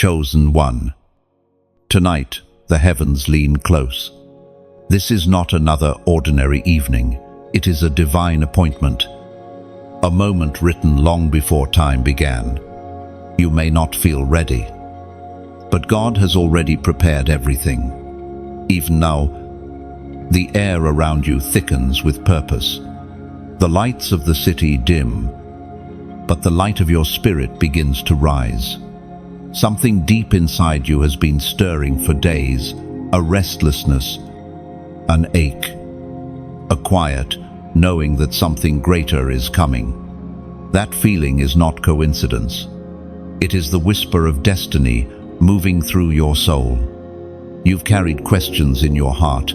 chosen one. Tonight, the heavens lean close. This is not another ordinary evening. It is a divine appointment, a moment written long before time began. You may not feel ready, but God has already prepared everything. Even now, the air around you thickens with purpose. The lights of the city dim, but the light of your spirit begins to rise. Something deep inside you has been stirring for days, a restlessness, an ache, a quiet, knowing that something greater is coming. That feeling is not coincidence. It is the whisper of destiny moving through your soul. You've carried questions in your heart.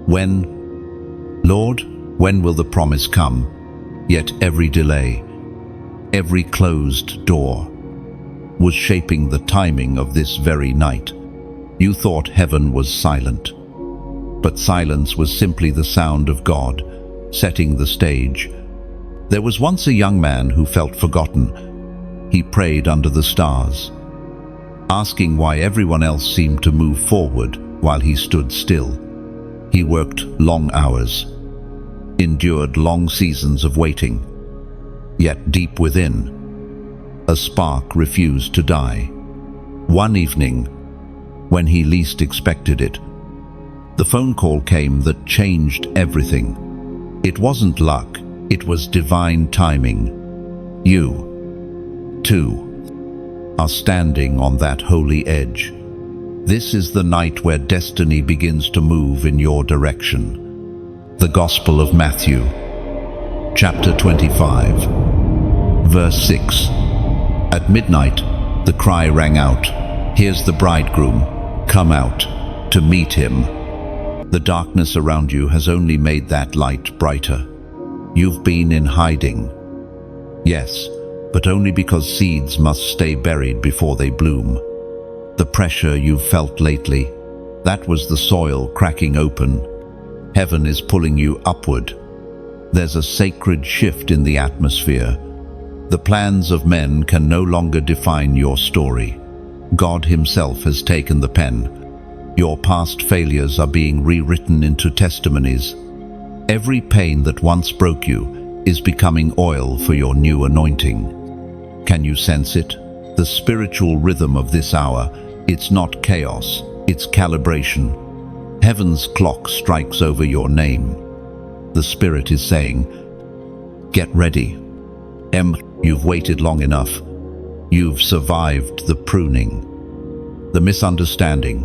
When, Lord, when will the promise come? Yet every delay, every closed door, was shaping the timing of this very night. You thought heaven was silent, but silence was simply the sound of God setting the stage. There was once a young man who felt forgotten. He prayed under the stars, asking why everyone else seemed to move forward while he stood still. He worked long hours, endured long seasons of waiting. Yet deep within, a spark refused to die. One evening, when he least expected it, the phone call came that changed everything. It wasn't luck, it was divine timing. You, too, are standing on that holy edge. This is the night where destiny begins to move in your direction. The Gospel of Matthew, chapter 25, verse 6. At midnight, the cry rang out, "Here's the bridegroom, come out to meet him." The darkness around you has only made that light brighter. You've been in hiding. Yes, but only because seeds must stay buried before they bloom. The pressure you've felt lately, that was the soil cracking open. Heaven is pulling you upward. There's a sacred shift in the atmosphere. The plans of men can no longer define your story. God Himself has taken the pen. Your past failures are being rewritten into testimonies. Every pain that once broke you is becoming oil for your new anointing. Can you sense it? The spiritual rhythm of this hour, it's not chaos, it's calibration. Heaven's clock strikes over your name. The Spirit is saying, "Get ready. You've waited long enough. You've survived the pruning, the misunderstanding,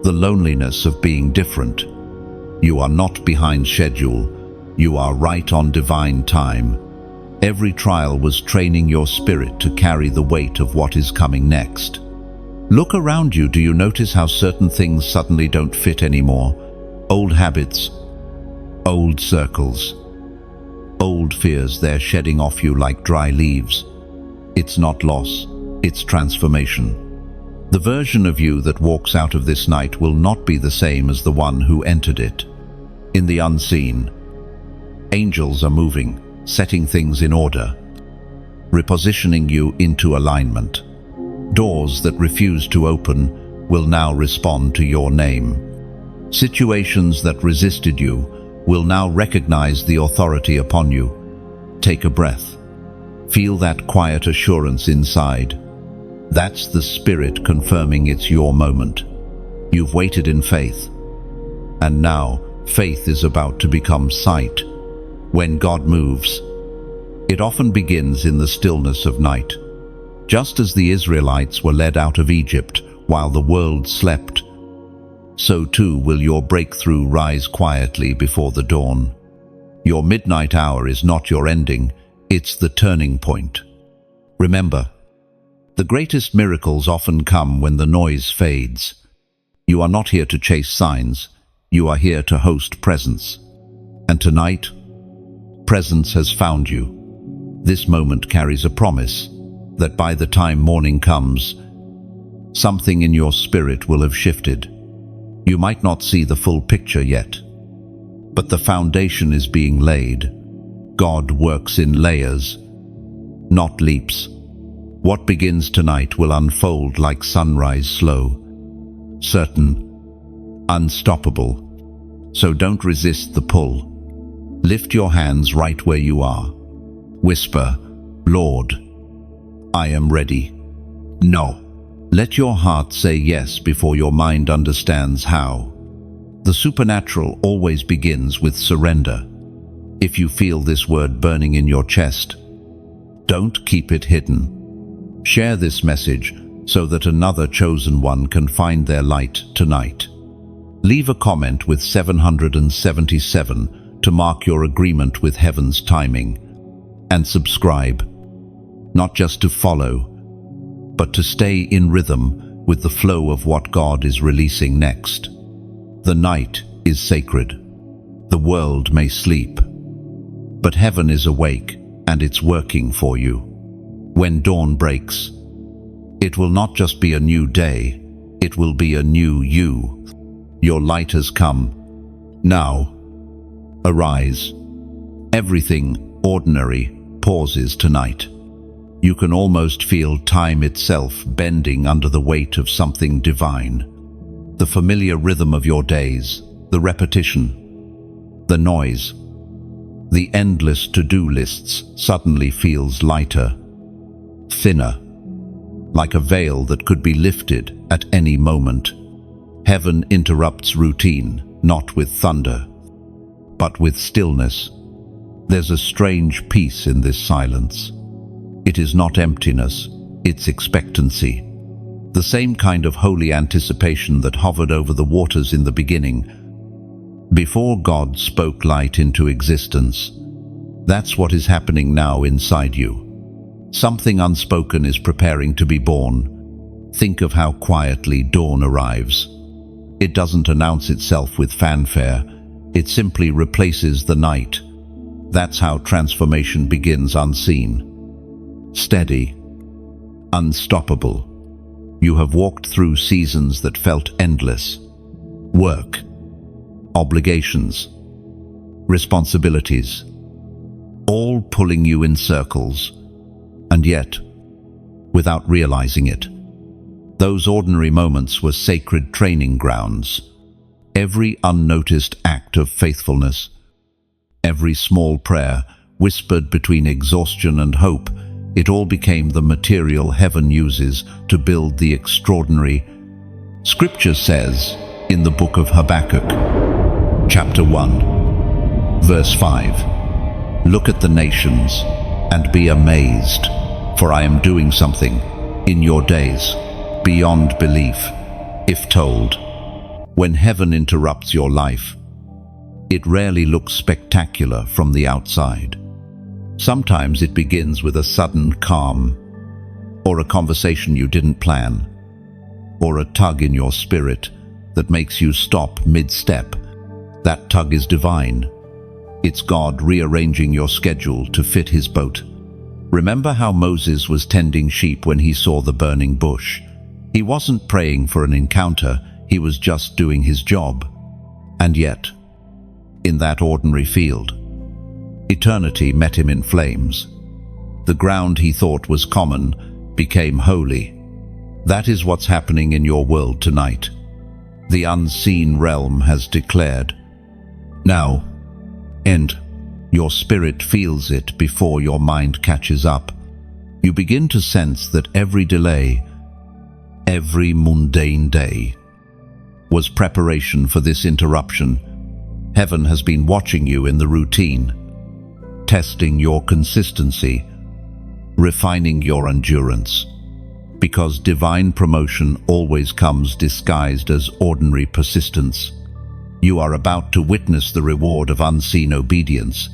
the loneliness of being different. You are not behind schedule. You are right on divine time. Every trial was training your spirit to carry the weight of what is coming next." Look around you. Do you notice how certain things suddenly don't fit anymore? Old habits, old circles, old fears, they're shedding off you like dry leaves. It's not loss, it's transformation. The version of you that walks out of this night will not be the same as the one who entered it. In the unseen, angels are moving, setting things in order, repositioning you into alignment. Doors that refuse to open will now respond to your name. Situations that resisted you will now recognize the authority upon you. Take a breath. Feel that quiet assurance inside. That's the Spirit confirming it's your moment. You've waited in faith, and now faith is about to become sight. When God moves, it often begins in the stillness of night. Just as the Israelites were led out of Egypt while the world slept, so too will your breakthrough rise quietly before the dawn. Your midnight hour is not your ending, it's the turning point. Remember, the greatest miracles often come when the noise fades. You are not here to chase signs, you are here to host presence. And tonight, presence has found you. This moment carries a promise that by the time morning comes, something in your spirit will have shifted. You might not see the full picture yet, but the foundation is being laid. God works in layers, not leaps. What begins tonight will unfold like sunrise, slow, certain, unstoppable. So don't resist the pull. Lift your hands right where you are. Whisper, "Lord, I am ready." No. Let your heart say yes before your mind understands how. The supernatural always begins with surrender. If you feel this word burning in your chest, don't keep it hidden. Share this message so that another chosen one can find their light tonight. Leave a comment with 777 to mark your agreement with heaven's timing. And subscribe, not just to follow, but to stay in rhythm with the flow of what God is releasing next. The night is sacred. The world may sleep, but heaven is awake and it's working for you. When dawn breaks, it will not just be a new day, it will be a new you. Your light has come. Now, arise. Everything ordinary pauses tonight. You can almost feel time itself bending under the weight of something divine. The familiar rhythm of your days, the repetition, the noise, the endless to-do lists suddenly feels lighter, thinner, like a veil that could be lifted at any moment. Heaven interrupts routine, not with thunder, but with stillness. There's a strange peace in this silence. It is not emptiness, it's expectancy. The same kind of holy anticipation that hovered over the waters in the beginning, before God spoke light into existence. That's what is happening now inside you. Something unspoken is preparing to be born. Think of how quietly dawn arrives. It doesn't announce itself with fanfare, it simply replaces the night. That's how transformation begins unseen. Steady, unstoppable. You have walked through seasons that felt endless. Work, obligations, responsibilities, all pulling you in circles, and yet, without realizing it, those ordinary moments were sacred training grounds. Every unnoticed act of faithfulness, every small prayer whispered between exhaustion and hope, it all became the material heaven uses to build the extraordinary. Scripture says in the book of Habakkuk, chapter 1, verse 5, "Look at the nations and be amazed, for I am doing something in your days beyond belief, if told." When heaven interrupts your life, it rarely looks spectacular from the outside. Sometimes it begins with a sudden calm, or a conversation you didn't plan, or a tug in your spirit that makes you stop mid-step. That tug is divine. It's God rearranging your schedule to fit his boat. Remember how Moses was tending sheep when he saw the burning bush? He wasn't praying for an encounter, he was just doing his job. And yet, in that ordinary field, eternity met him in flames. The ground he thought was common became holy. That is what's happening in your world tonight. The unseen realm has declared. Now, and your spirit feels it before your mind catches up. You begin to sense that every delay, every mundane day, was preparation for this interruption. Heaven has been watching you in the routine, testing your consistency, refining your endurance. Because divine promotion always comes disguised as ordinary persistence. You are about to witness the reward of unseen obedience.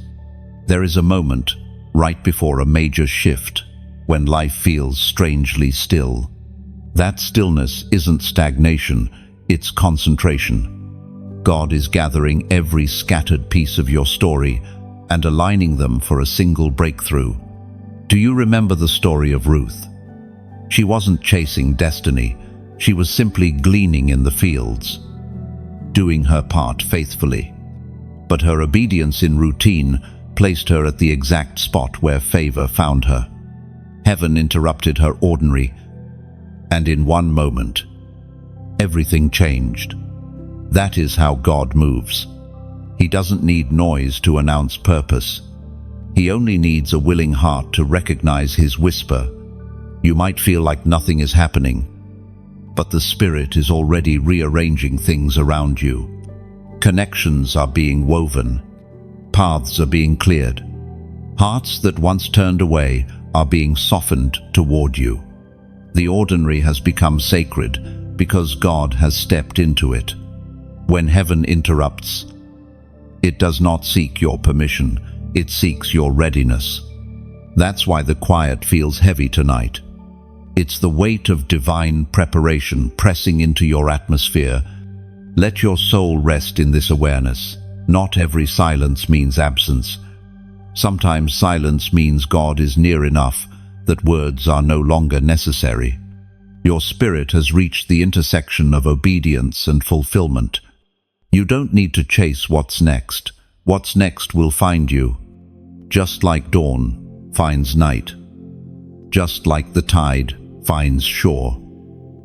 There is a moment, right before a major shift, when life feels strangely still. That stillness isn't stagnation, it's concentration. God is gathering every scattered piece of your story and aligning them for a single breakthrough. Do you remember the story of Ruth? She wasn't chasing destiny, she was simply gleaning in the fields, doing her part faithfully. But her obedience in routine placed her at the exact spot where favor found her. Heaven interrupted her ordinary, and in one moment, everything changed. That is how God moves. He doesn't need noise to announce purpose. He only needs a willing heart to recognize his whisper. You might feel like nothing is happening, but the Spirit is already rearranging things around you. Connections are being woven. Paths are being cleared. Hearts that once turned away are being softened toward you. The ordinary has become sacred because God has stepped into it. When heaven interrupts, it does not seek your permission, it seeks your readiness. That's why the quiet feels heavy tonight. It's the weight of divine preparation pressing into your atmosphere. Let your soul rest in this awareness. Not every silence means absence. Sometimes silence means God is near enough that words are no longer necessary. Your spirit has reached the intersection of obedience and fulfillment. You don't need to chase what's next. What's next will find you. Just like dawn finds night. Just like the tide finds shore.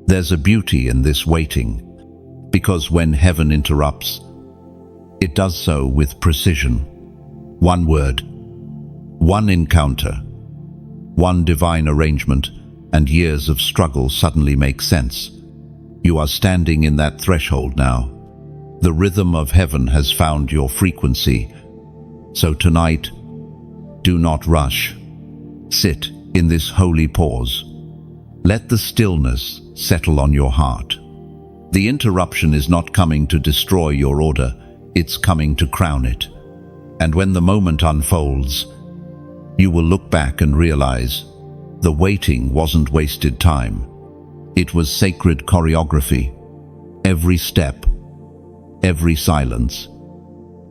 There's a beauty in this waiting, because when heaven interrupts, it does so with precision. One word, one encounter, one divine arrangement, and years of struggle suddenly make sense. You are standing in that threshold now. The rhythm of heaven has found your frequency. So tonight, do not rush. Sit in this holy pause. Let the stillness settle on your heart. The interruption is not coming to destroy your order, it's coming to crown it. And when the moment unfolds, you will look back and realize the waiting wasn't wasted time. It was sacred choreography. Every step, every silence,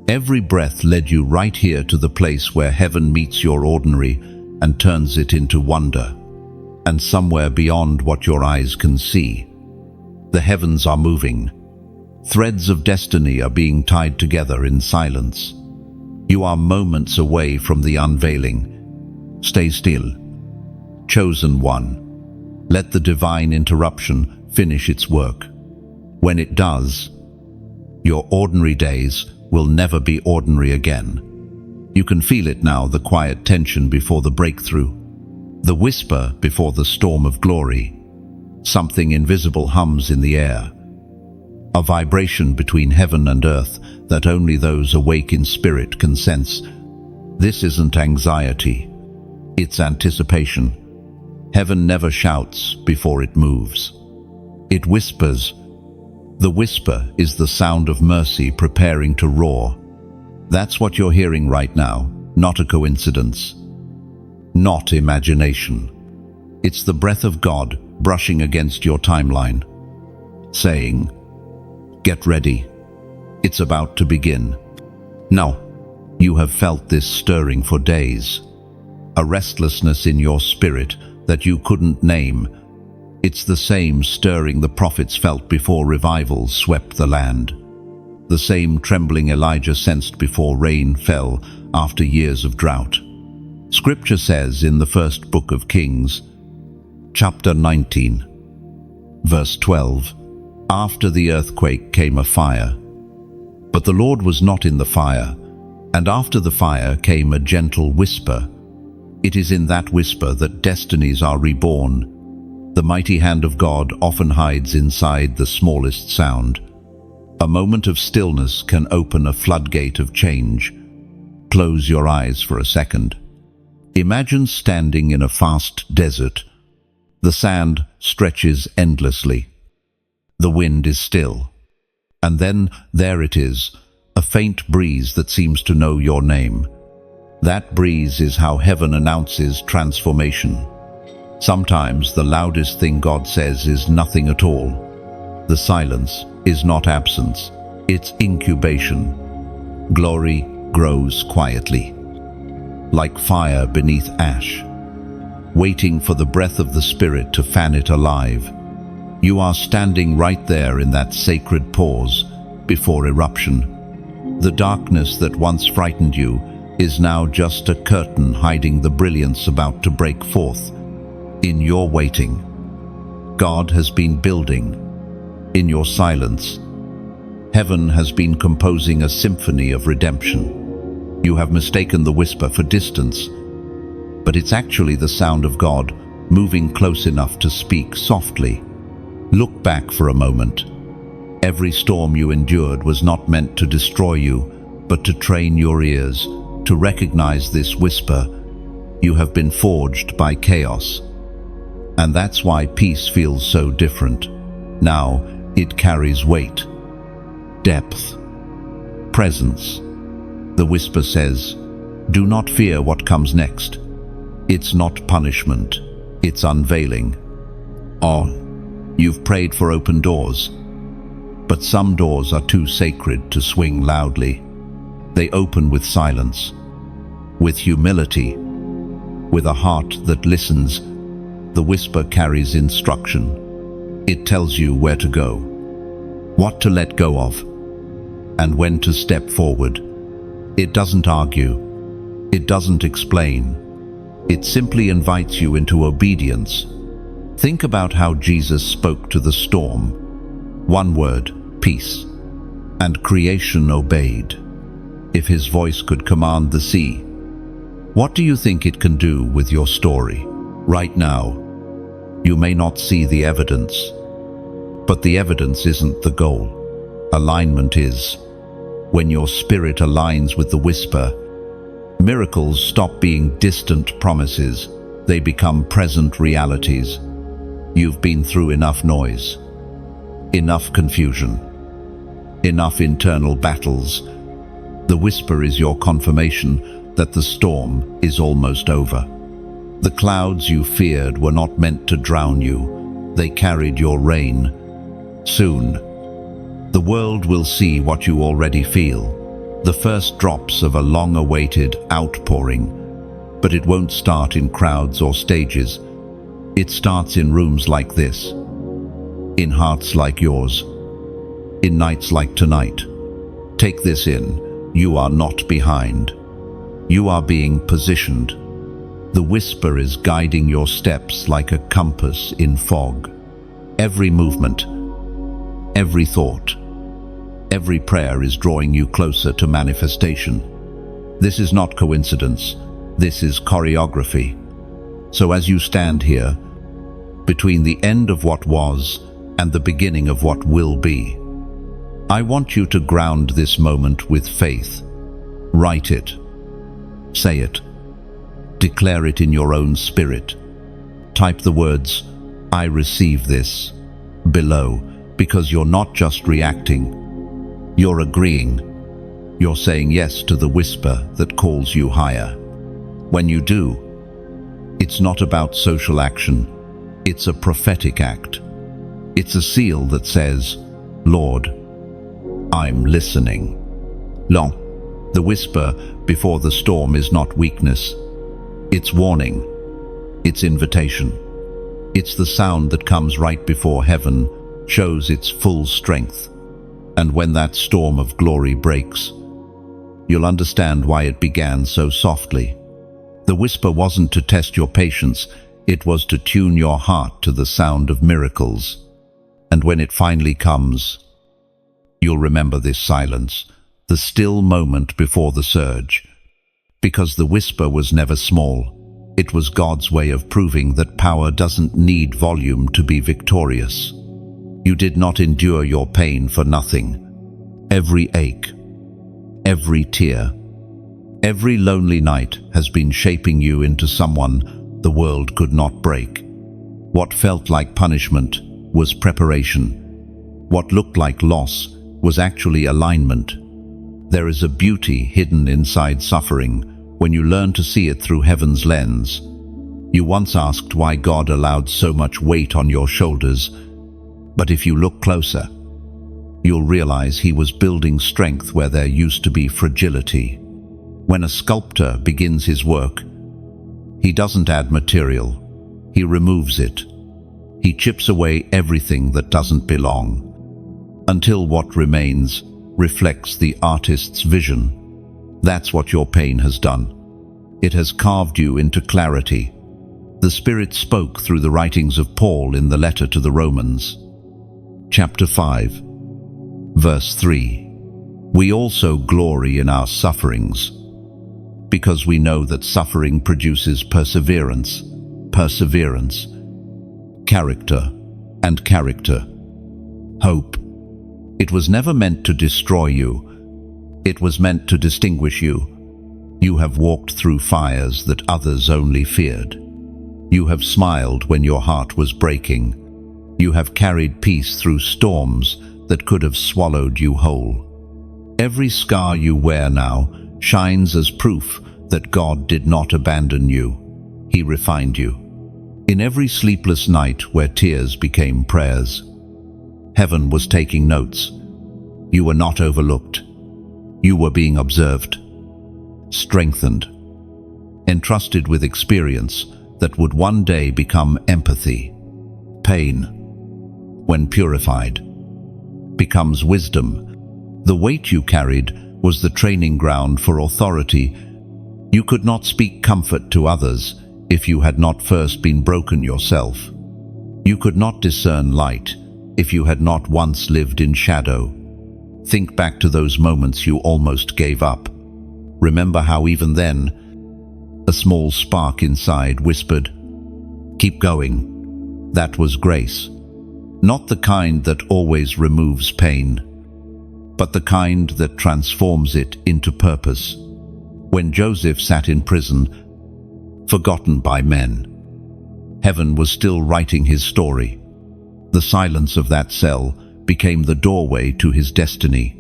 every breath led you right here to the place where heaven meets your ordinary and turns it into wonder. And somewhere beyond what your eyes can see, the heavens are moving. Threads of destiny are being tied together in silence. You are moments away from the unveiling. Stay still. Chosen one. Let the divine interruption finish its work. When it does, your ordinary days will never be ordinary again. You can feel it now, the quiet tension before the breakthrough. The whisper before the storm of glory. Something invisible hums in the air. A vibration between heaven and earth that only those awake in spirit can sense. This isn't anxiety. It's anticipation. Heaven never shouts before it moves. It whispers. The whisper is the sound of mercy preparing to roar. That's what you're hearing right now, not a coincidence. Not imagination. It's the breath of God brushing against your timeline, saying, "Get ready. It's about to begin." Now, you have felt this stirring for days. A restlessness in your spirit that you couldn't name. It's the same stirring the prophets felt before revival swept the land. The same trembling Elijah sensed before rain fell after years of drought. Scripture says in the first book of Kings, chapter 19, verse 12, "After the earthquake came a fire, but the Lord was not in the fire, and after the fire came a gentle whisper." It is in that whisper that destinies are reborn. The mighty hand of God often hides inside the smallest sound. A moment of stillness can open a floodgate of change. Close your eyes for a second. Imagine standing in a vast desert. The sand stretches endlessly. The wind is still. And then there it is, a faint breeze that seems to know your name. That breeze is how heaven announces transformation. Sometimes the loudest thing God says is nothing at all. The silence is not absence, it's incubation. Glory grows quietly, like fire beneath ash, waiting for the breath of the Spirit to fan it alive. You are standing right there in that sacred pause before eruption. The darkness that once frightened you is now just a curtain hiding the brilliance about to break forth. In your waiting, God has been building. In your silence, heaven has been composing a symphony of redemption. You have mistaken the whisper for distance, but it's actually the sound of God moving close enough to speak softly. Look back for a moment. Every storm you endured was not meant to destroy you, but to train your ears to recognize this whisper. You have been forged by chaos. And that's why peace feels so different. Now it carries weight, depth, presence. The whisper says, "Do not fear what comes next." It's not punishment, it's unveiling. Oh, you've prayed for open doors, but some doors are too sacred to swing loudly. They open with silence, with humility, with a heart that listens. The whisper carries instruction. It tells you where to go, what to let go of, and when to step forward. It doesn't argue. It doesn't explain. It simply invites you into obedience. Think about how Jesus spoke to the storm. One word, peace, and creation obeyed. If his voice could command the sea, what do you think it can do with your story? Right now, you may not see the evidence, but the evidence isn't the goal. Alignment is. When your spirit aligns with the whisper, miracles stop being distant promises. They become present realities. You've been through enough noise, enough confusion, enough internal battles. The whisper is your confirmation that the storm is almost over. The clouds you feared were not meant to drown you. They carried your rain. Soon, the world will see what you already feel. The first drops of a long-awaited outpouring. But it won't start in crowds or stages. It starts in rooms like this, in hearts like yours, in nights like tonight. Take this in. You are not behind. You are being positioned. The whisper is guiding your steps like a compass in fog. Every movement, every thought, every prayer is drawing you closer to manifestation. This is not coincidence. This is choreography. So as you stand here, between the end of what was and the beginning of what will be, I want you to ground this moment with faith. Write it. Say it. Declare it in your own spirit. Type the words, "I receive this," below, because you're not just reacting. You're agreeing. You're saying yes to the whisper that calls you higher. When you do, it's not about social action. It's a prophetic act. It's a seal that says, "Lord, I'm listening." Long. The whisper before the storm is not weakness. It's warning. It's invitation. It's the sound that comes right before heaven shows its full strength. And when that storm of glory breaks, you'll understand why it began so softly. The whisper wasn't to test your patience. It was to tune your heart to the sound of miracles. And when it finally comes, you'll remember this silence, the still moment before the surge. Because the whisper was never small. It was God's way of proving that power doesn't need volume to be victorious. You did not endure your pain for nothing. Every ache, every tear, every lonely night has been shaping you into someone the world could not break. What felt like punishment was preparation. What looked like loss was actually alignment. There is a beauty hidden inside suffering when you learn to see it through heaven's lens. You once asked why God allowed so much weight on your shoulders, but if you look closer, you'll realize he was building strength where there used to be fragility. When a sculptor begins his work, he doesn't add material, he removes it. He chips away everything that doesn't belong, until what remains reflects the artist's vision. That's what your pain has done. It has carved you into clarity. The Spirit spoke through the writings of Paul in the letter to the Romans. Chapter 5, verse 3. We also glory in our sufferings, because we know that suffering produces perseverance, character, and character, hope. It was never meant to destroy you. It was meant to distinguish you. You have walked through fires that others only feared. You have smiled when your heart was breaking. You have carried peace through storms that could have swallowed you whole. Every scar you wear now shines as proof that God did not abandon you. He refined you. In every sleepless night where tears became prayers, heaven was taking notes. You were not overlooked. You were being observed, strengthened, entrusted with experience that would one day become empathy. Pain, when purified, becomes wisdom. The weight you carried was the training ground for authority. You could not speak comfort to others if you had not first been broken yourself. You could not discern light if you had not once lived in shadow. Think back to those moments you almost gave up. Remember how even then, a small spark inside whispered, "Keep going." That was grace. Not the kind that always removes pain, but the kind that transforms it into purpose. When Joseph sat in prison, forgotten by men, heaven was still writing his story. The silence of that cell became the doorway to his destiny.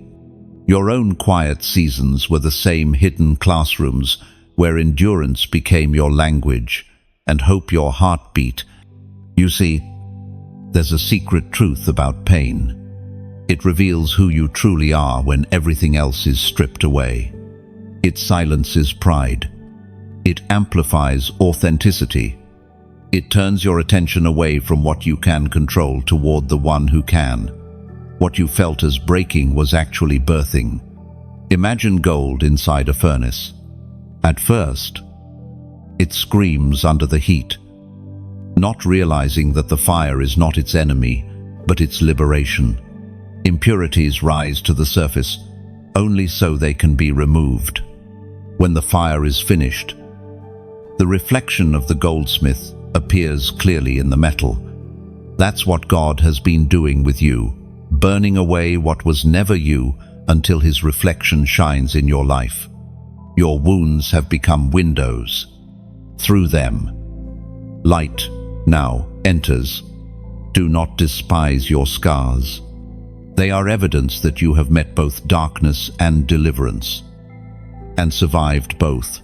Your own quiet seasons were the same hidden classrooms where endurance became your language and hope your heartbeat. You see, there's a secret truth about pain. It reveals who you truly are when everything else is stripped away. It silences pride. It amplifies authenticity. It turns your attention away from what you can control toward the one who can. What you felt as breaking was actually birthing. Imagine gold inside a furnace. At first, it screams under the heat, not realizing that the fire is not its enemy, but its liberation. Impurities rise to the surface, only so they can be removed. When the fire is finished, the reflection of the goldsmith appears clearly in the metal. That's what God has been doing with you, burning away what was never you until His reflection shines in your life. Your wounds have become windows. Through them, light now enters. Do not despise your scars. They are evidence that you have met both darkness and deliverance, and survived both.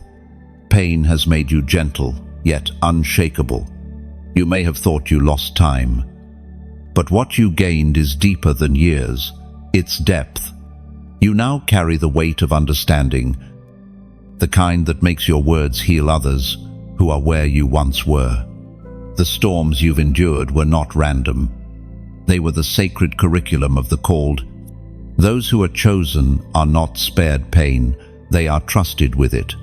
Pain has made you gentle, yet unshakable. You may have thought you lost time, but what you gained is deeper than years. It's depth. You now carry the weight of understanding, the kind that makes your words heal others who are where you once were. The storms you've endured were not random. They were the sacred curriculum of the called. Those who are chosen are not spared pain, they are trusted with it,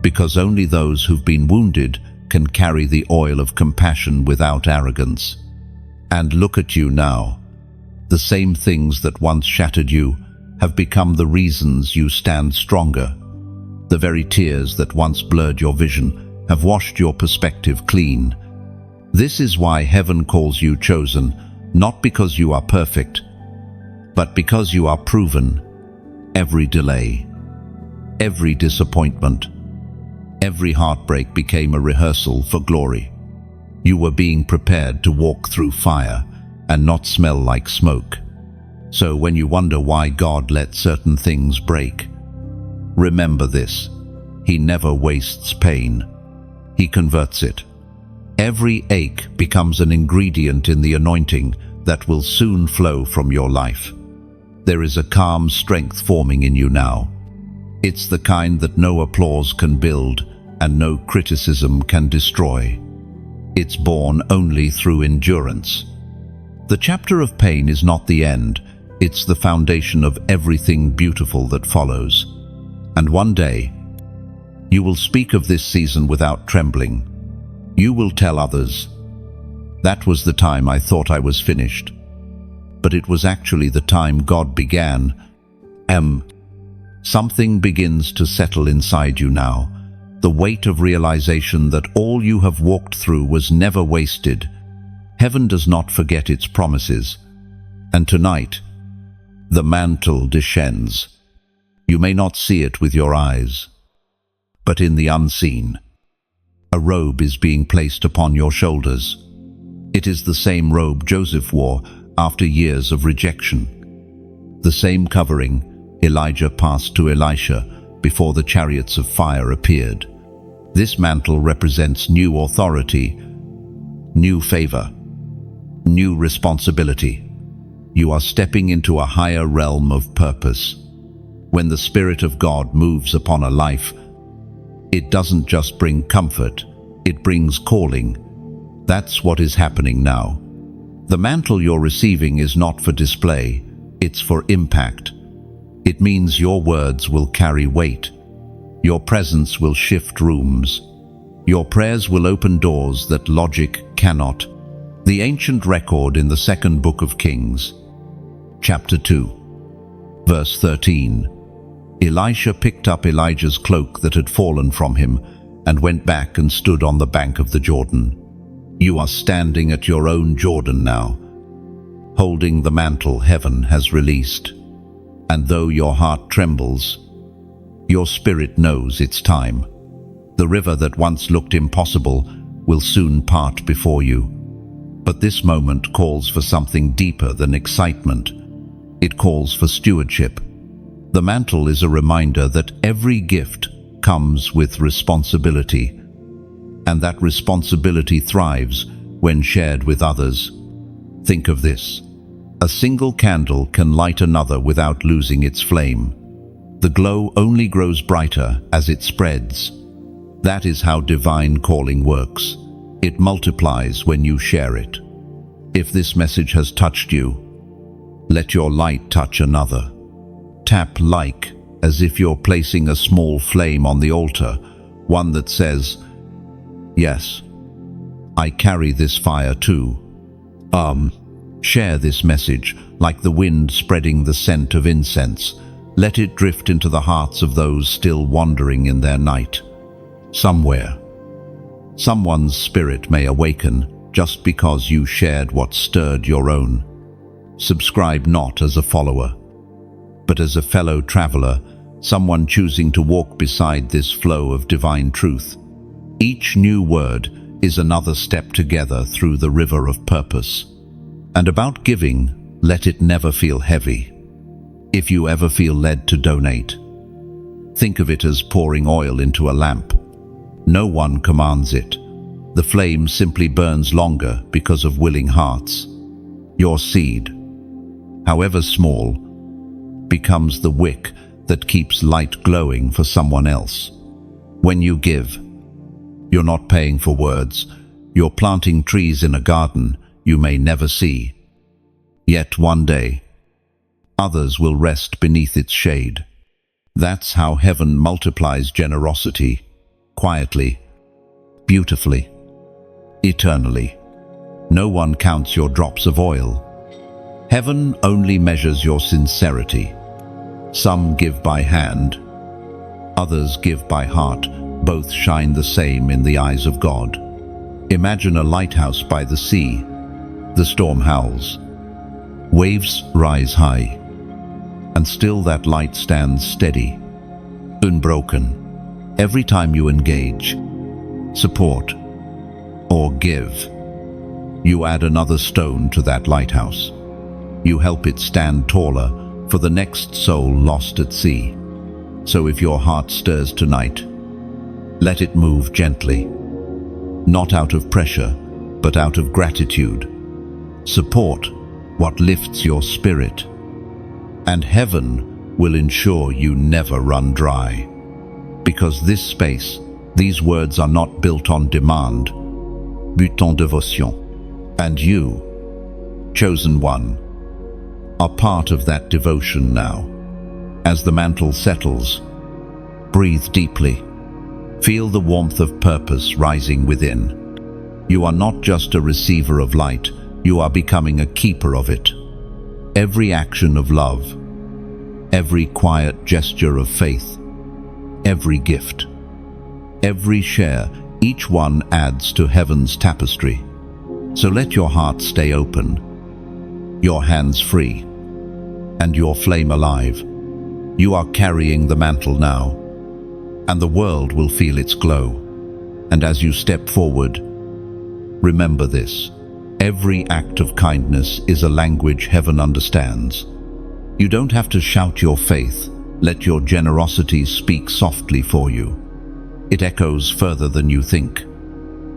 because only those who've been wounded can carry the oil of compassion without arrogance. And look at you now. The same things that once shattered you have become the reasons you stand stronger. The very tears that once blurred your vision have washed your perspective clean. This is why heaven calls you chosen, not because you are perfect, but because you are proven. Every delay, every disappointment, every heartbreak became a rehearsal for glory. You were being prepared to walk through fire and not smell like smoke. So when you wonder why God let certain things break, remember this: He never wastes pain. He converts it. Every ache becomes an ingredient in the anointing that will soon flow from your life. There is a calm strength forming in you now. It's the kind that no applause can build and no criticism can destroy. It's born only through endurance. The chapter of pain is not the end. It's the foundation of everything beautiful that follows. And one day, you will speak of this season without trembling, You will tell others, "That was the time I thought I was finished." But it was actually the time God began. Something begins to settle inside you now. The weight of realization that all you have walked through was never wasted. Heaven does not forget its promises. And tonight, the mantle descends. You may not see it with your eyes, but in the unseen, a robe is being placed upon your shoulders. It is the same robe Joseph wore after years of rejection. The same covering Elijah passed to Elisha before the chariots of fire appeared. This mantle represents new authority, new favor, new responsibility. You are stepping into a higher realm of purpose. When the Spirit of God moves upon a life, it doesn't just bring comfort, it brings calling. That's what is happening now. The mantle you're receiving is not for display, it's for impact. It means your words will carry weight. Your presence will shift rooms. Your prayers will open doors that logic cannot. The ancient record in the second book of Kings, chapter 2, verse 13. Elisha picked up Elijah's cloak that had fallen from him and went back and stood on the bank of the Jordan. You are standing at your own Jordan now, holding the mantle heaven has released. And though your heart trembles, your spirit knows it's time. The river that once looked impossible will soon part before you. But this moment calls for something deeper than excitement. It calls for stewardship. The mantle is a reminder that every gift comes with responsibility, and that responsibility thrives when shared with others. Think of this. A single candle can light another without losing its flame. The glow only grows brighter as it spreads. That is how divine calling works. It multiplies when you share it. If this message has touched you, let your light touch another. Tap like as if you're placing a small flame on the altar, one that says, "Yes, I carry this fire too." Share this message like the wind spreading the scent of incense. Let it drift into the hearts of those still wandering in their night. Somewhere, someone's spirit may awaken just because you shared what stirred your own. Subscribe not as a follower, but as a fellow traveler, someone choosing to walk beside this flow of divine truth. Each new word is another step together through the river of purpose. And about giving, let it never feel heavy. If you ever feel led to donate, think of it as pouring oil into a lamp. No one commands it. The flame simply burns longer because of willing hearts. Your seed, however small, becomes the wick that keeps light glowing for someone else. When you give, you're not paying for words. You're planting trees in a garden you may never see. Yet one day, others will rest beneath its shade. That's how heaven multiplies generosity, quietly, beautifully, eternally. No one counts your drops of oil. Heaven only measures your sincerity. Some give by hand, others give by heart. Both shine the same in the eyes of God. Imagine a lighthouse by the sea. The storm howls. Waves rise high. And still that light stands steady, unbroken. Every time you engage, support, or give, you add another stone to that lighthouse. You help it stand taller for the next soul lost at sea. So if your heart stirs tonight, let it move gently, not out of pressure, but out of gratitude. Support what lifts your spirit, and heaven will ensure you never run dry. Because this space, these words are not built on demand, but en devotion. And you, chosen one, are part of that devotion now. As the mantle settles, breathe deeply. Feel the warmth of purpose rising within. You are not just a receiver of light, you are becoming a keeper of it. Every action of love, every quiet gesture of faith, every gift, every share, each one adds to heaven's tapestry. So let your heart stay open, your hands free, and your flame alive. You are carrying the mantle now, and the world will feel its glow. And as you step forward, remember this: every act of kindness is a language heaven understands. You don't have to shout your faith. Let your generosity speak softly for you. It echoes further than you think.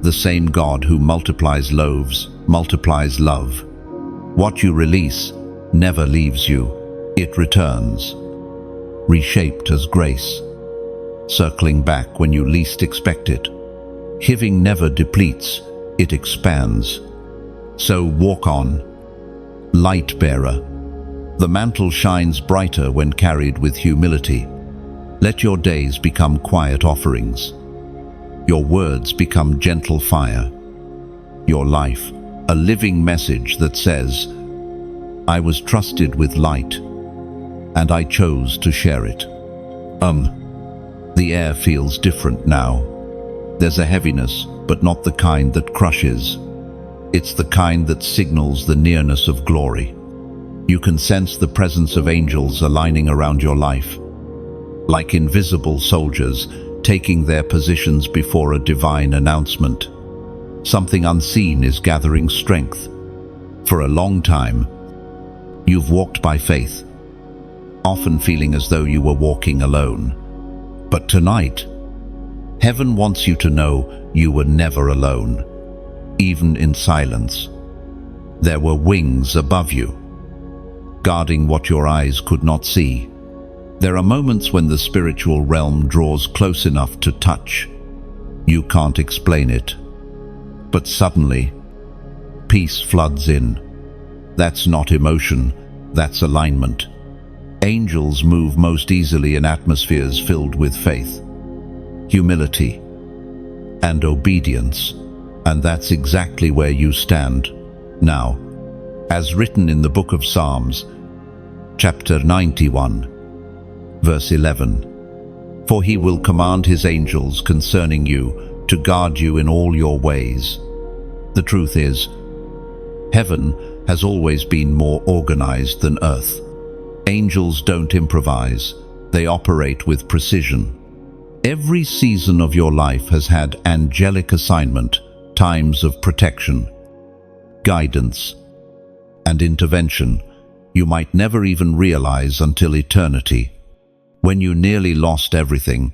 The same God who multiplies loaves multiplies love. What you release never leaves you. It returns, reshaped as grace, circling back when you least expect it. Giving never depletes, it expands. So walk on, light bearer. The mantle shines brighter when carried with humility. Let your days become quiet offerings. Your words become gentle fire. Your life, a living message that says, I was trusted with light, and I chose to share it. The air feels different now. There's a heaviness, but not the kind that crushes. It's the kind that signals the nearness of glory. You can sense the presence of angels aligning around your life, like invisible soldiers taking their positions before a divine announcement. Something unseen is gathering strength. For a long time, you've walked by faith, often feeling as though you were walking alone. But tonight, heaven wants you to know you were never alone. Even in silence, there were wings above you, guarding what your eyes could not see. There are moments when the spiritual realm draws close enough to touch. You can't explain it. But suddenly, peace floods in. That's not emotion, that's alignment. Angels move most easily in atmospheres filled with faith, humility, and obedience. And that's exactly where you stand now. As written in the book of Psalms, chapter 91, verse 11, For he will command his angels concerning you to guard you in all your ways. The truth is, heaven has always been more organized than earth. Angels don't improvise, they operate with precision. Every season of your life has had angelic assignment, times of protection, guidance, and intervention you might never even realize until eternity. When you nearly lost everything,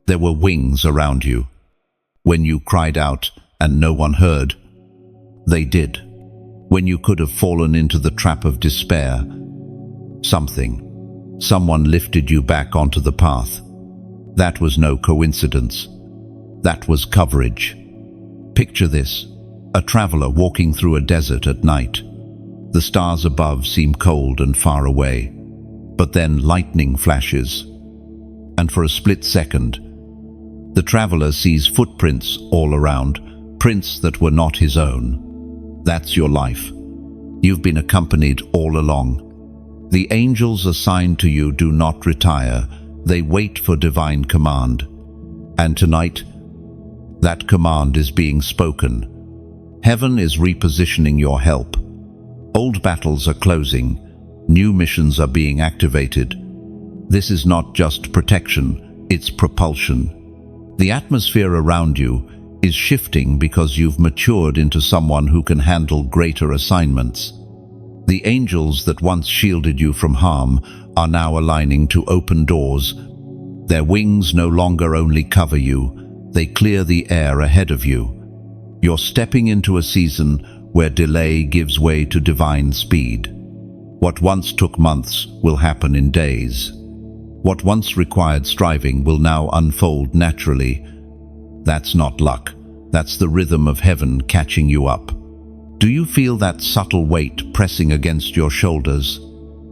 there were wings around you. When you cried out and no one heard, they did. When you could have fallen into the trap of despair, someone lifted you back onto the path. That was no coincidence. That was coverage. Picture this: a traveler walking through a desert at night. The stars above seem cold and far away, but then lightning flashes, and for a split second, the traveler sees footprints all around, prints that were not his own. That's your life. You've been accompanied all along. The angels assigned to you do not retire, they wait for divine command. And tonight, that command is being spoken. Heaven is repositioning your help. Old battles are closing. New missions are being activated. This is not just protection, it's propulsion. The atmosphere around you is shifting because you've matured into someone who can handle greater assignments. The angels that once shielded you from harm are now aligning to open doors. Their wings no longer only cover you, they clear the air ahead of you. You're stepping into a season where delay gives way to divine speed. What once took months will happen in days. What once required striving will now unfold naturally. That's not luck. That's the rhythm of heaven catching you up. Do you feel that subtle weight pressing against your shoulders?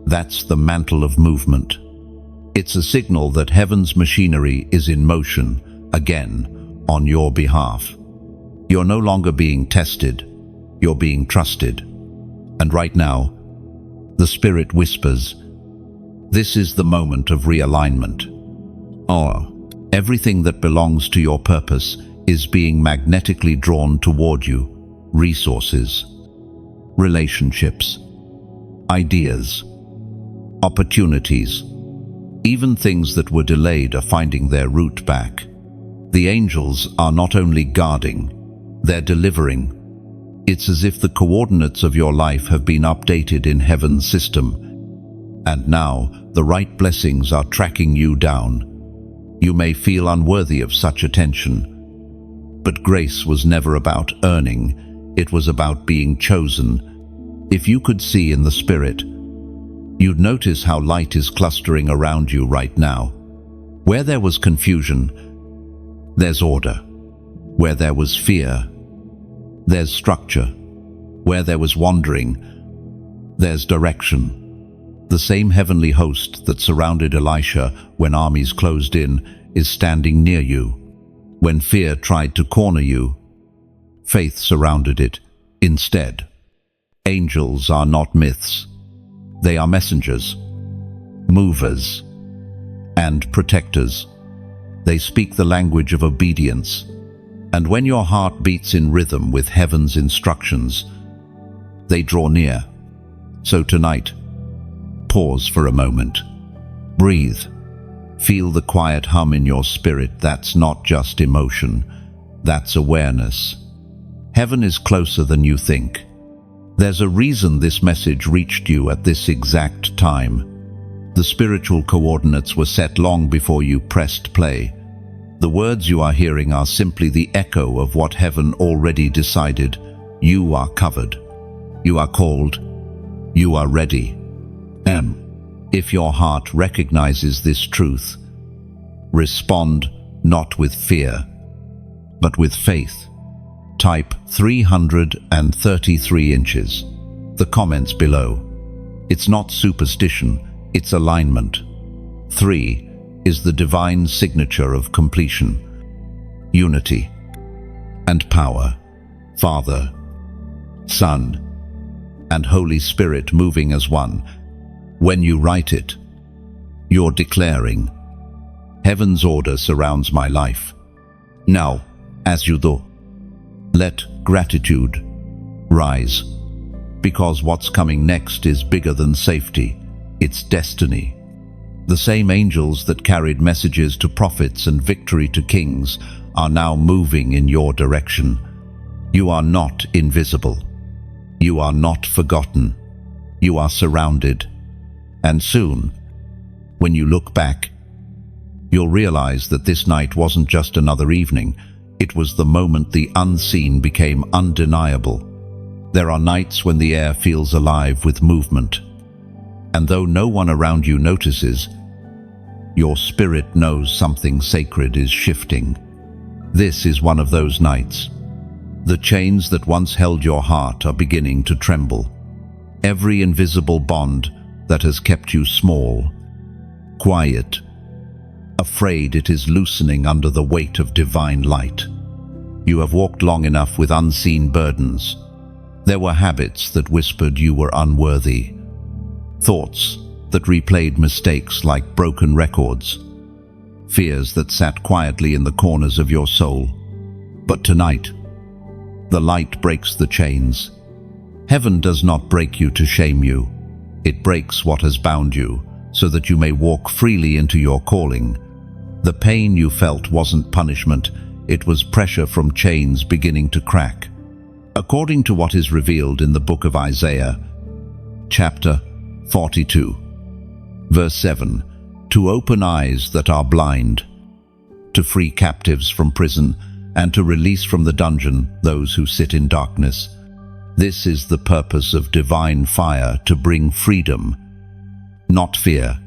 That's the mantle of movement. It's a signal that heaven's machinery is in motion, again, on your behalf. You're no longer being tested, you're being trusted. And right now, the Spirit whispers, this is the moment of realignment. Everything that belongs to your purpose is being magnetically drawn toward you. Resources, relationships, ideas, opportunities, even things that were delayed are finding their route back. The angels are not only guarding, they're delivering. It's as if the coordinates of your life have been updated in heaven's system, and now the right blessings are tracking you down. You may feel unworthy of such attention, but grace was never about earning, it was about being chosen. If you could see in the Spirit, you'd notice how light is clustering around you right now. Where there was confusion, there's order. Where there was fear, there's structure. Where there was wandering, there's direction. The same heavenly host that surrounded Elisha when armies closed in is standing near you. When fear tried to corner you, faith surrounded it instead. Angels are not myths. They are messengers, movers, and protectors. They speak the language of obedience. And when your heart beats in rhythm with heaven's instructions, they draw near. So tonight, pause for a moment. Breathe. Feel the quiet hum in your spirit. That's not just emotion, that's awareness. Heaven is closer than you think. There's a reason this message reached you at this exact time. The spiritual coordinates were set long before you pressed play. The words you are hearing are simply the echo of what heaven already decided. You are covered. You are called. You are ready. If your heart recognizes this truth, respond not with fear, but with faith. Type 333 inches. The comments below. It's not superstition, it's alignment. 3 is the divine signature of completion, unity, and power. Father, Son, and Holy Spirit moving as one. When you write it, you're declaring, heaven's order surrounds my life. Now, as you do, let gratitude rise, because what's coming next is bigger than safety, it's destiny. The same angels that carried messages to prophets and victory to kings are now moving in your direction. You are not invisible. You are not forgotten. You are surrounded. And soon, when you look back, you'll realize that this night wasn't just another evening. It was the moment the unseen became undeniable. There are nights when the air feels alive with movement. And though no one around you notices, your spirit knows something sacred is shifting. This is one of those nights. The chains that once held your heart are beginning to tremble. Every invisible bond that has kept you small, quiet, afraid it is loosening under the weight of divine light. You have walked long enough with unseen burdens. There were habits that whispered you were unworthy, thoughts that replayed mistakes like broken records, fears that sat quietly in the corners of your soul. But tonight, the light breaks the chains. Heaven does not break you to shame you. It breaks what has bound you, so that you may walk freely into your calling. The pain you felt wasn't punishment, it was pressure from chains beginning to crack. According to what is revealed in the book of Isaiah, chapter 42, verse 7, to open eyes that are blind, to free captives from prison, and to release from the dungeon those who sit in darkness. This is the purpose of divine fire, to bring freedom, not fear.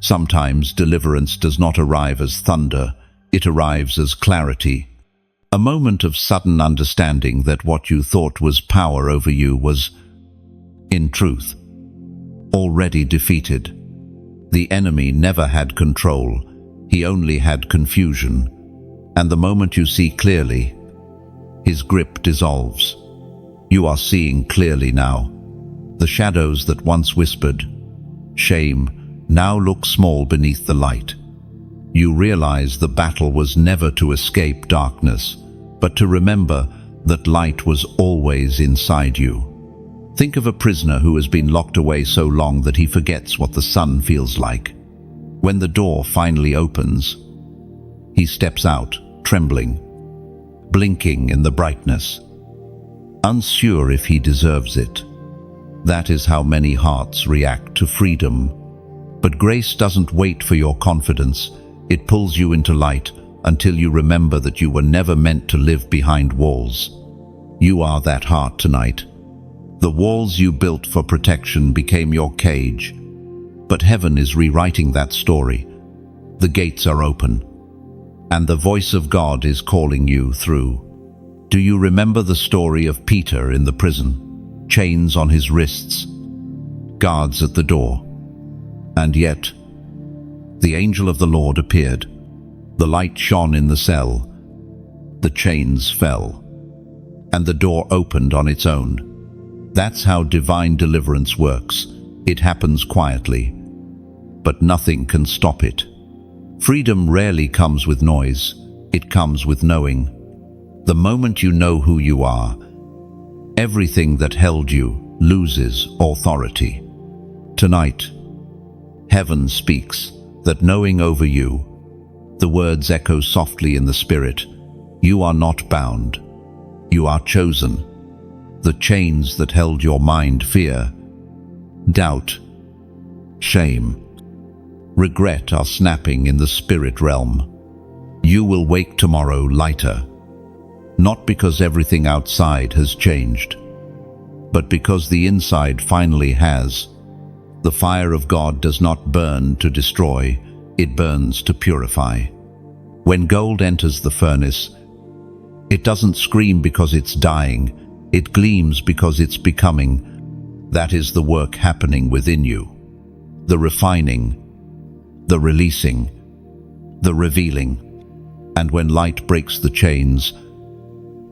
Sometimes deliverance does not arrive as thunder, it arrives as clarity. A moment of sudden understanding that what you thought was power over you was, in truth, already defeated. The enemy never had control, he only had confusion. And the moment you see clearly, His grip dissolves. You are seeing clearly now. The shadows that once whispered, "Shame," now look small beneath the light. You realize the battle was never to escape darkness, but to remember that light was always inside you. Think of a prisoner who has been locked away so long that he forgets what the sun feels like. When the door finally opens, he steps out, trembling, blinking in the brightness, unsure if he deserves it. That is how many hearts react to freedom. But grace doesn't wait for your confidence. It pulls you into light until you remember that you were never meant to live behind walls. You are that heart tonight. The walls you built for protection became your cage. But heaven is rewriting that story. The gates are open, and the voice of God is calling you through. Do you remember the story of Peter in the prison? Chains on his wrists, guards at the door. And yet, the angel of the Lord appeared. The light shone in the cell. The chains fell, and the door opened on its own. That's how divine deliverance works. It happens quietly, but nothing can stop it. Freedom rarely comes with noise. It comes with knowing. The moment you know who you are, everything that held you loses authority. Tonight, heaven speaks that knowing over you, the words echo softly in the spirit. You are not bound. You are chosen. The chains that held your mind, fear, doubt, shame, regret, are snapping in the spirit realm. You will wake tomorrow lighter, not because everything outside has changed, but because the inside finally has. The fire of God does not burn to destroy, it burns to purify. When gold enters the furnace, it doesn't scream because it's dying, it gleams because it's becoming. That is the work happening within you. The refining, the releasing, the revealing. And when light breaks the chains,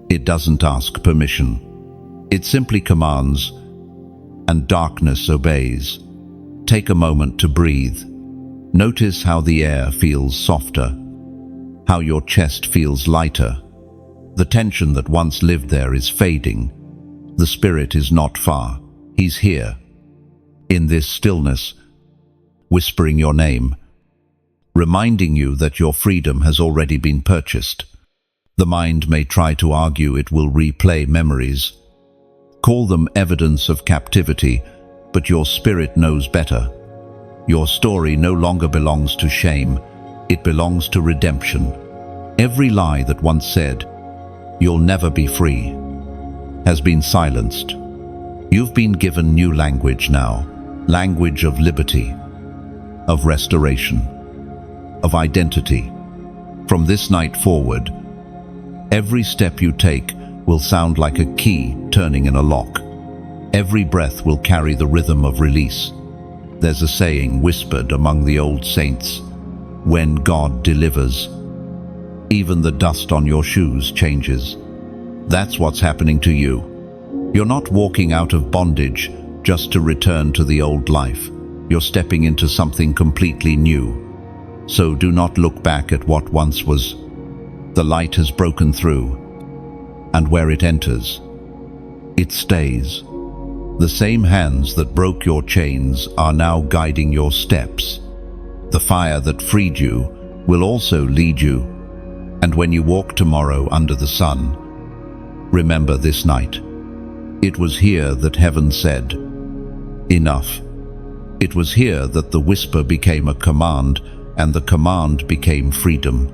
it doesn't ask permission. It simply commands, and darkness obeys. Take a moment to breathe. Notice how the air feels softer, how your chest feels lighter. The tension that once lived there is fading. The Spirit is not far. He's here, in this stillness, whispering your name, reminding you that your freedom has already been purchased. The mind may try to argue it will replay memories, call them evidence of captivity, but your spirit knows better. Your story no longer belongs to shame, it belongs to redemption. Every lie that once said, "You'll never be free," has been silenced. You've been given new language now, language of liberty, of restoration, of identity. From this night forward, every step you take will sound like a key turning in a lock. Every breath will carry the rhythm of release. There's a saying whispered among the old saints, "When God delivers, even the dust on your shoes changes." That's what's happening to you. You're not walking out of bondage just to return to the old life. You're stepping into something completely new. So do not look back at what once was. The light has broken through, and where it enters, it stays. The same hands that broke your chains are now guiding your steps. The fire that freed you will also lead you. And when you walk tomorrow under the sun, remember this night. It was here that heaven said, "Enough." It was here that the whisper became a command, and the command became freedom.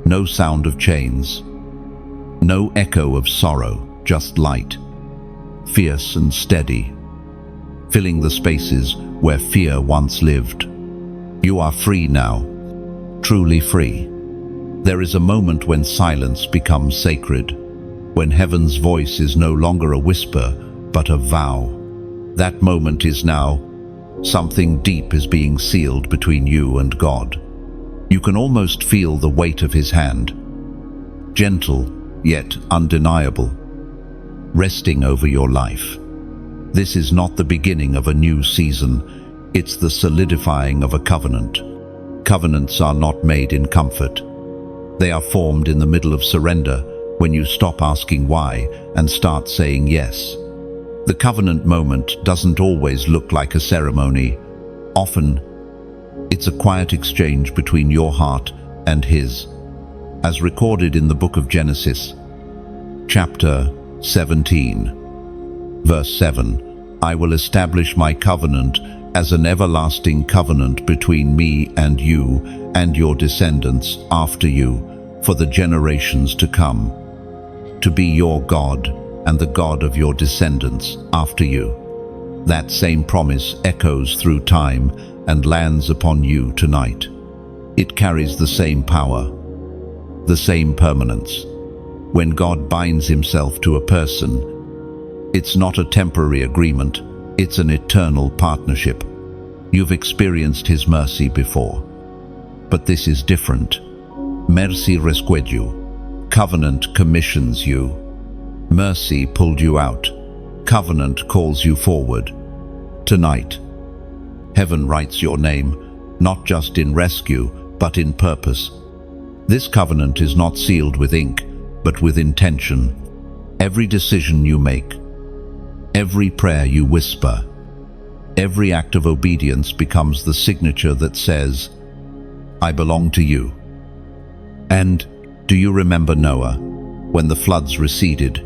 No sound of chains, no echo of sorrow, just light, fierce and steady, filling the spaces where fear once lived. You are free now, truly free. There is a moment when silence becomes sacred, when heaven's voice is no longer a whisper, but a vow. That moment is now. Something deep is being sealed between you and God. You can almost feel the weight of His hand, gentle yet undeniable, resting over your life. This is not the beginning of a new season, it's the solidifying of a covenant. Covenants are not made in comfort. They are formed in the middle of surrender, when you stop asking why and start saying yes. The covenant moment doesn't always look like a ceremony. Often, it's a quiet exchange between your heart and His. As recorded in the book of Genesis, chapter 17, verse 7, I will establish my covenant as an everlasting covenant between me and you and your descendants after you for the generations to come, to be your God and the God of your descendants after you. That same promise echoes through time and lands upon you tonight. It carries the same power, the same permanence. When God binds Himself to a person, it's not a temporary agreement, it's an eternal partnership. You've experienced His mercy before, but this is different. Mercy rescued. Covenant commissions you. Mercy pulled you out. Covenant calls you forward. Tonight, heaven writes your name, not just in rescue, but in purpose. This covenant is not sealed with ink, but with intention. Every decision you make, every prayer you whisper, every act of obedience becomes the signature that says, I belong to you. And do you remember Noah, when the floods receded?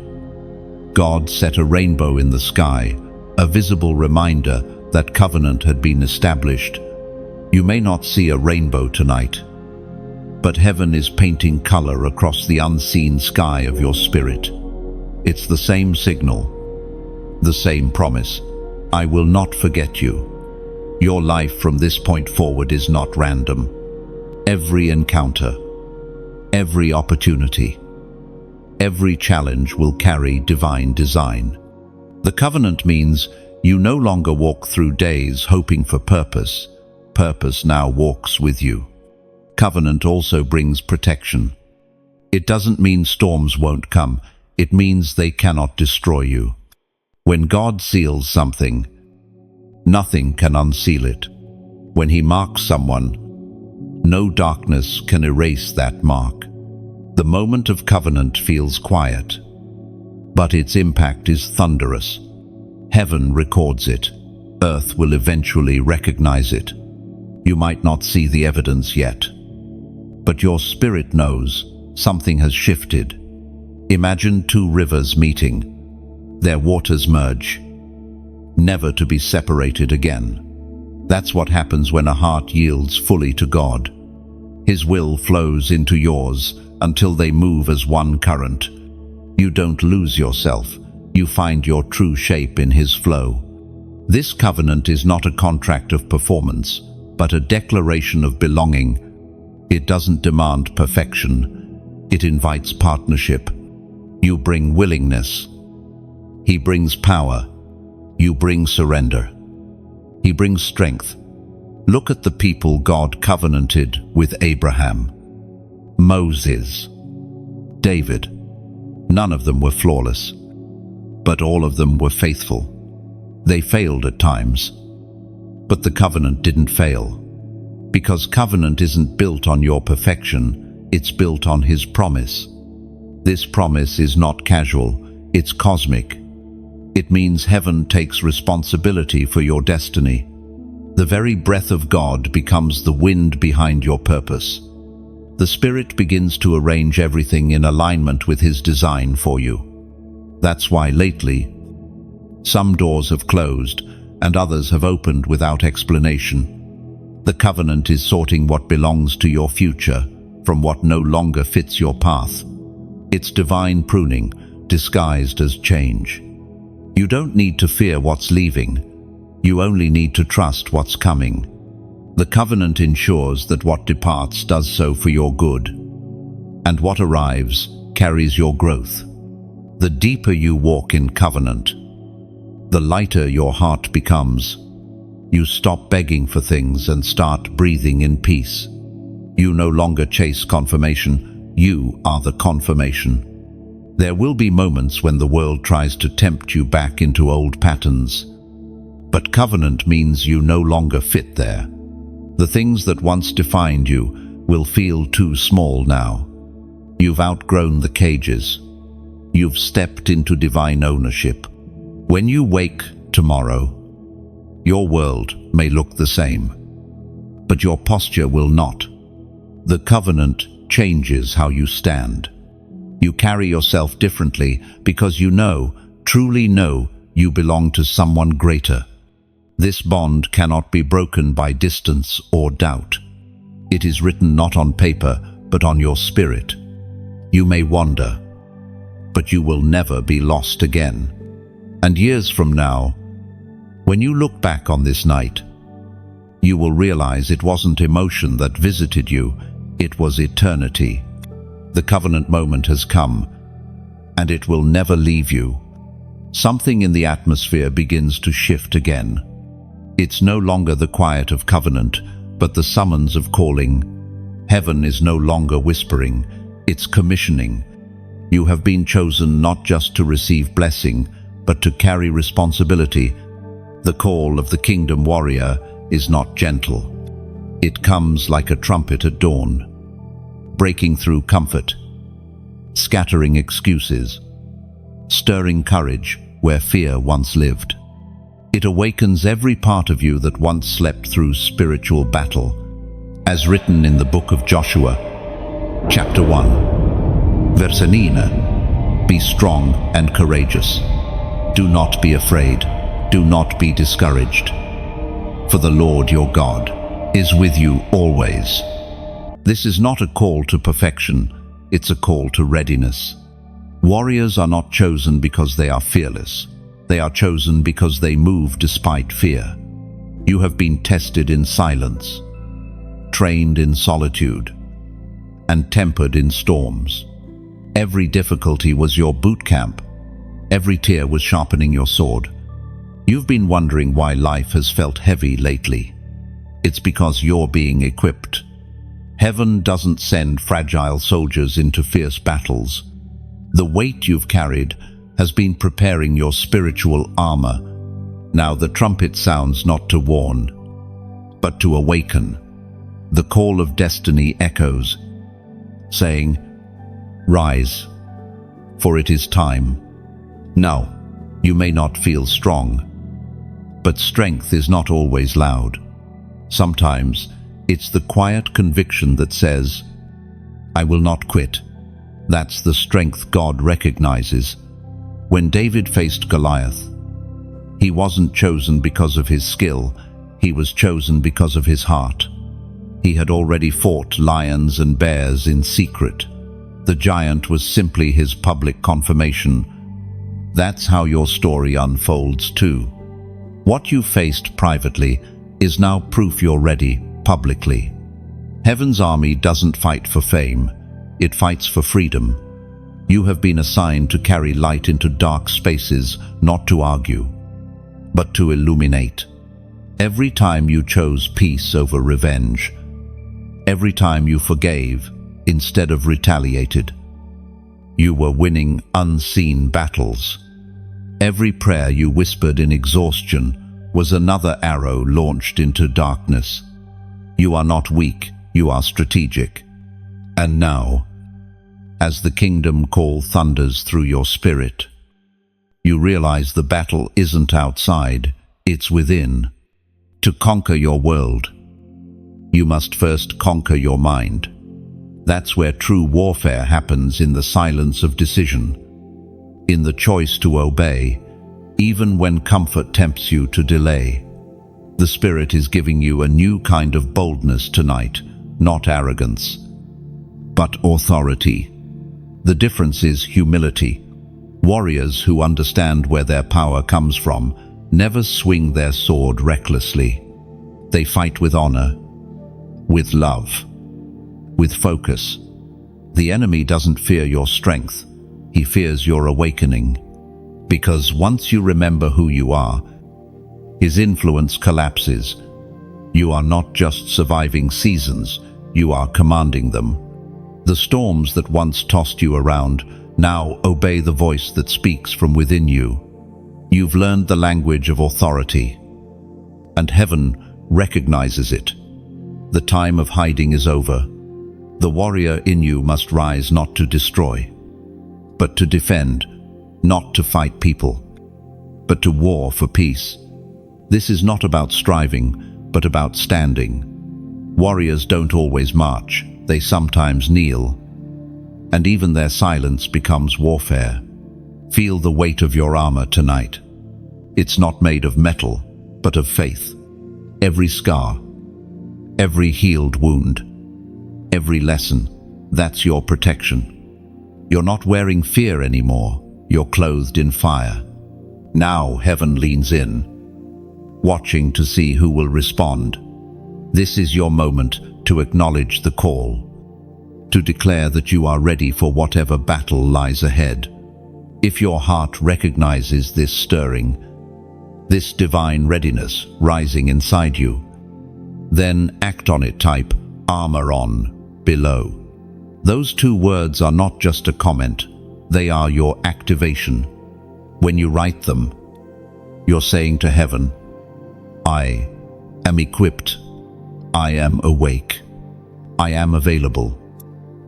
God set a rainbow in the sky, a visible reminder that covenant had been established. You may not see a rainbow tonight, but heaven is painting color across the unseen sky of your spirit. It's the same signal, the same promise. I will not forget you. Your life from this point forward is not random. Every encounter, every opportunity, every challenge will carry divine design. The covenant means you no longer walk through days hoping for purpose. Purpose now walks with you. Covenant also brings protection. It doesn't mean storms won't come. It means they cannot destroy you. When God seals something, nothing can unseal it. When He marks someone, no darkness can erase that mark. The moment of covenant feels quiet, but its impact is thunderous. Heaven records it. Earth will eventually recognize it. You might not see the evidence yet, but your spirit knows something has shifted. Imagine two rivers meeting. Their waters merge, never to be separated again. That's what happens when a heart yields fully to God. His will flows into yours until they move as one current. You don't lose yourself. You find your true shape in His flow. This covenant is not a contract of performance, but a declaration of belonging. It doesn't demand perfection. It invites partnership. You bring willingness. He brings power. You bring surrender. He brings strength. Look at the people God covenanted with: Abraham, Moses, David. None of them were flawless, but all of them were faithful. They failed at times, but the covenant didn't fail. Because covenant isn't built on your perfection, it's built on His promise. This promise is not casual, it's cosmic. It means heaven takes responsibility for your destiny. The very breath of God becomes the wind behind your purpose. The Spirit begins to arrange everything in alignment with His design for you. That's why lately, some doors have closed and others have opened without explanation. The covenant is sorting what belongs to your future from what no longer fits your path. It's divine pruning, disguised as change. You don't need to fear what's leaving. You only need to trust what's coming. The covenant ensures that what departs does so for your good, and what arrives carries your growth. The deeper you walk in covenant, the lighter your heart becomes. You stop begging for things and start breathing in peace. You no longer chase confirmation, you are the confirmation. There will be moments when the world tries to tempt you back into old patterns. But covenant means you no longer fit there. The things that once defined you will feel too small now. You've outgrown the cages. You've stepped into divine ownership. When you wake tomorrow, your world may look the same, but your posture will not. The covenant changes how you stand. You carry yourself differently because you know, truly know, you belong to someone greater. This bond cannot be broken by distance or doubt. It is written not on paper, but on your spirit. You may wander, but you will never be lost again. And years from now, when you look back on this night, you will realize it wasn't emotion that visited you, it was eternity. The covenant moment has come, and it will never leave you. Something in the atmosphere begins to shift again. It's no longer the quiet of covenant, but the summons of calling. Heaven is no longer whispering, it's commissioning. You have been chosen not just to receive blessing, but to carry responsibility. The call of the kingdom warrior is not gentle. It comes like a trumpet at dawn, breaking through comfort, scattering excuses, stirring courage where fear once lived. It awakens every part of you that once slept through spiritual battle, as written in the book of Joshua, chapter 1, verse 9. Be strong and courageous. Do not be afraid. Do not be discouraged. For the Lord your God is with you always. This is not a call to perfection, it's a call to readiness. Warriors are not chosen because they are fearless. They are chosen because they move despite fear. You have been tested in silence, trained in solitude, and tempered in storms. Every difficulty was your boot camp. Every tear was sharpening your sword. You've been wondering why life has felt heavy lately. It's because you're being equipped. Heaven doesn't send fragile soldiers into fierce battles. The weight you've carried has been preparing your spiritual armor. Now the trumpet sounds not to warn, but to awaken. The call of destiny echoes, saying, "Rise, for it is time." Now, you may not feel strong, but strength is not always loud. Sometimes it's the quiet conviction that says, "I will not quit." That's the strength God recognizes. When David faced Goliath, he wasn't chosen because of his skill, he was chosen because of his heart. He had already fought lions and bears in secret. The giant was simply his public confirmation. That's how your story unfolds too. What you faced privately is now proof you're ready publicly. Heaven's army doesn't fight for fame, it fights for freedom. You have been assigned to carry light into dark spaces, not to argue, but to illuminate. Every time you chose peace over revenge, every time you forgave instead of retaliated, you were winning unseen battles. Every prayer you whispered in exhaustion was another arrow launched into darkness. You are not weak, you are strategic. And now, as the kingdom call thunders through your spirit, you realize the battle isn't outside, it's within. To conquer your world, you must first conquer your mind. That's where true warfare happens, in the silence of decision, in the choice to obey, even when comfort tempts you to delay. The Spirit is giving you a new kind of boldness tonight, not arrogance, but authority. The difference is humility. Warriors who understand where their power comes from never swing their sword recklessly. They fight with honor, with love, with focus. The enemy doesn't fear your strength, he fears your awakening. Because once you remember who you are, his influence collapses. You are not just surviving seasons, you are commanding them. The storms that once tossed you around Now obey the voice that speaks from within you. You've learned the language of authority, and heaven recognizes it. The time of hiding is over. The warrior in you must rise not to destroy, but to defend, not to fight people, but to war for peace. This is not about striving, but about standing. Warriors don't always march, they sometimes kneel, and even their silence becomes warfare. Feel the weight of your armor tonight. It's not made of metal, but of faith. Every scar, every healed wound, every lesson, that's your protection. You're not wearing fear anymore, you're clothed in fire. Now heaven leans in, watching to see who will respond. This is your moment to acknowledge the call, to declare that you are ready for whatever battle lies ahead. If your heart recognizes this stirring, this divine readiness rising inside you, then act on it. Type "armor on" below. Those two words are not just a comment, they are your activation. When you write them, you're saying to heaven, I am equipped, I am awake, I am available.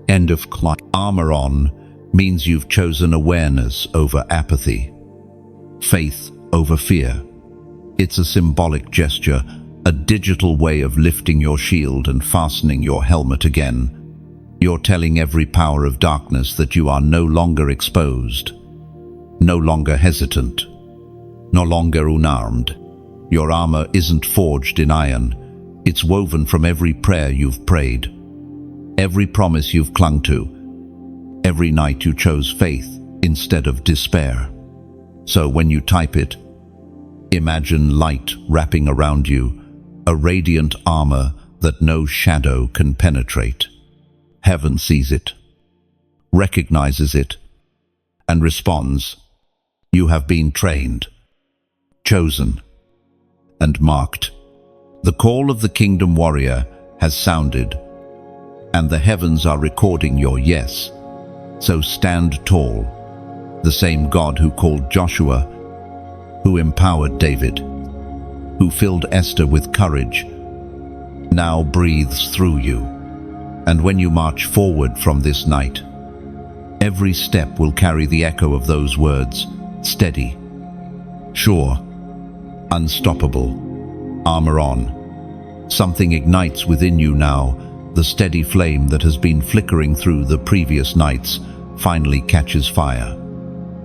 End of clause. Armor on means you've chosen awareness over apathy, faith over fear. It's a symbolic gesture, a digital way of lifting your shield and fastening your helmet again. You're telling every power of darkness that you are no longer exposed, no longer hesitant, no longer unarmed. Your armor isn't forged in iron, it's woven from every prayer you've prayed, every promise you've clung to, every night you chose faith instead of despair. So when you type it, imagine light wrapping around you, a radiant armor that no shadow can penetrate. Heaven sees it, recognizes it, and responds. You have been trained, chosen, and marked. The call of the kingdom warrior has sounded, and the heavens are recording your yes. So stand tall. The same God who called Joshua, who empowered David, who filled Esther with courage, now breathes through you. And when you march forward from this night, every step will carry the echo of those words: steady, sure, unstoppable, armor on. Something ignites within you now. The steady flame that has been flickering through the previous nights finally catches fire.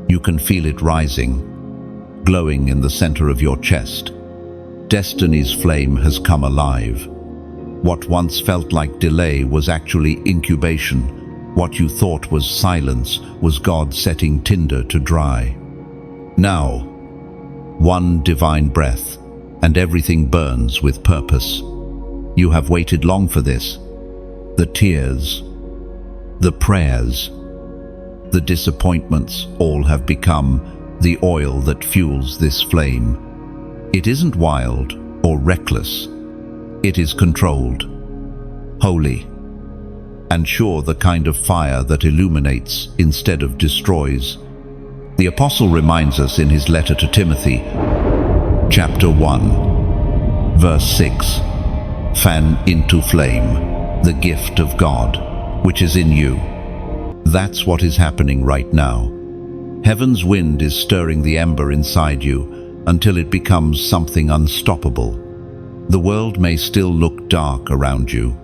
You can feel it rising, glowing in the center of your chest. Destiny's flame has come alive. What once felt like delay was actually incubation. What you thought was silence was God setting tinder to dry. Now, one divine breath, and everything burns with purpose. You have waited long for this. The tears, the prayers, the disappointments all have become the oil that fuels this flame. It isn't wild or reckless. It is controlled, holy, and sure, the kind of fire that illuminates instead of destroys. The apostle reminds us in his letter to Timothy, chapter 1, verse 6, fan into flame the gift of God, which is in you. That's what is happening right now. Heaven's wind is stirring the ember inside you until it becomes something unstoppable. The world may still look dark around you,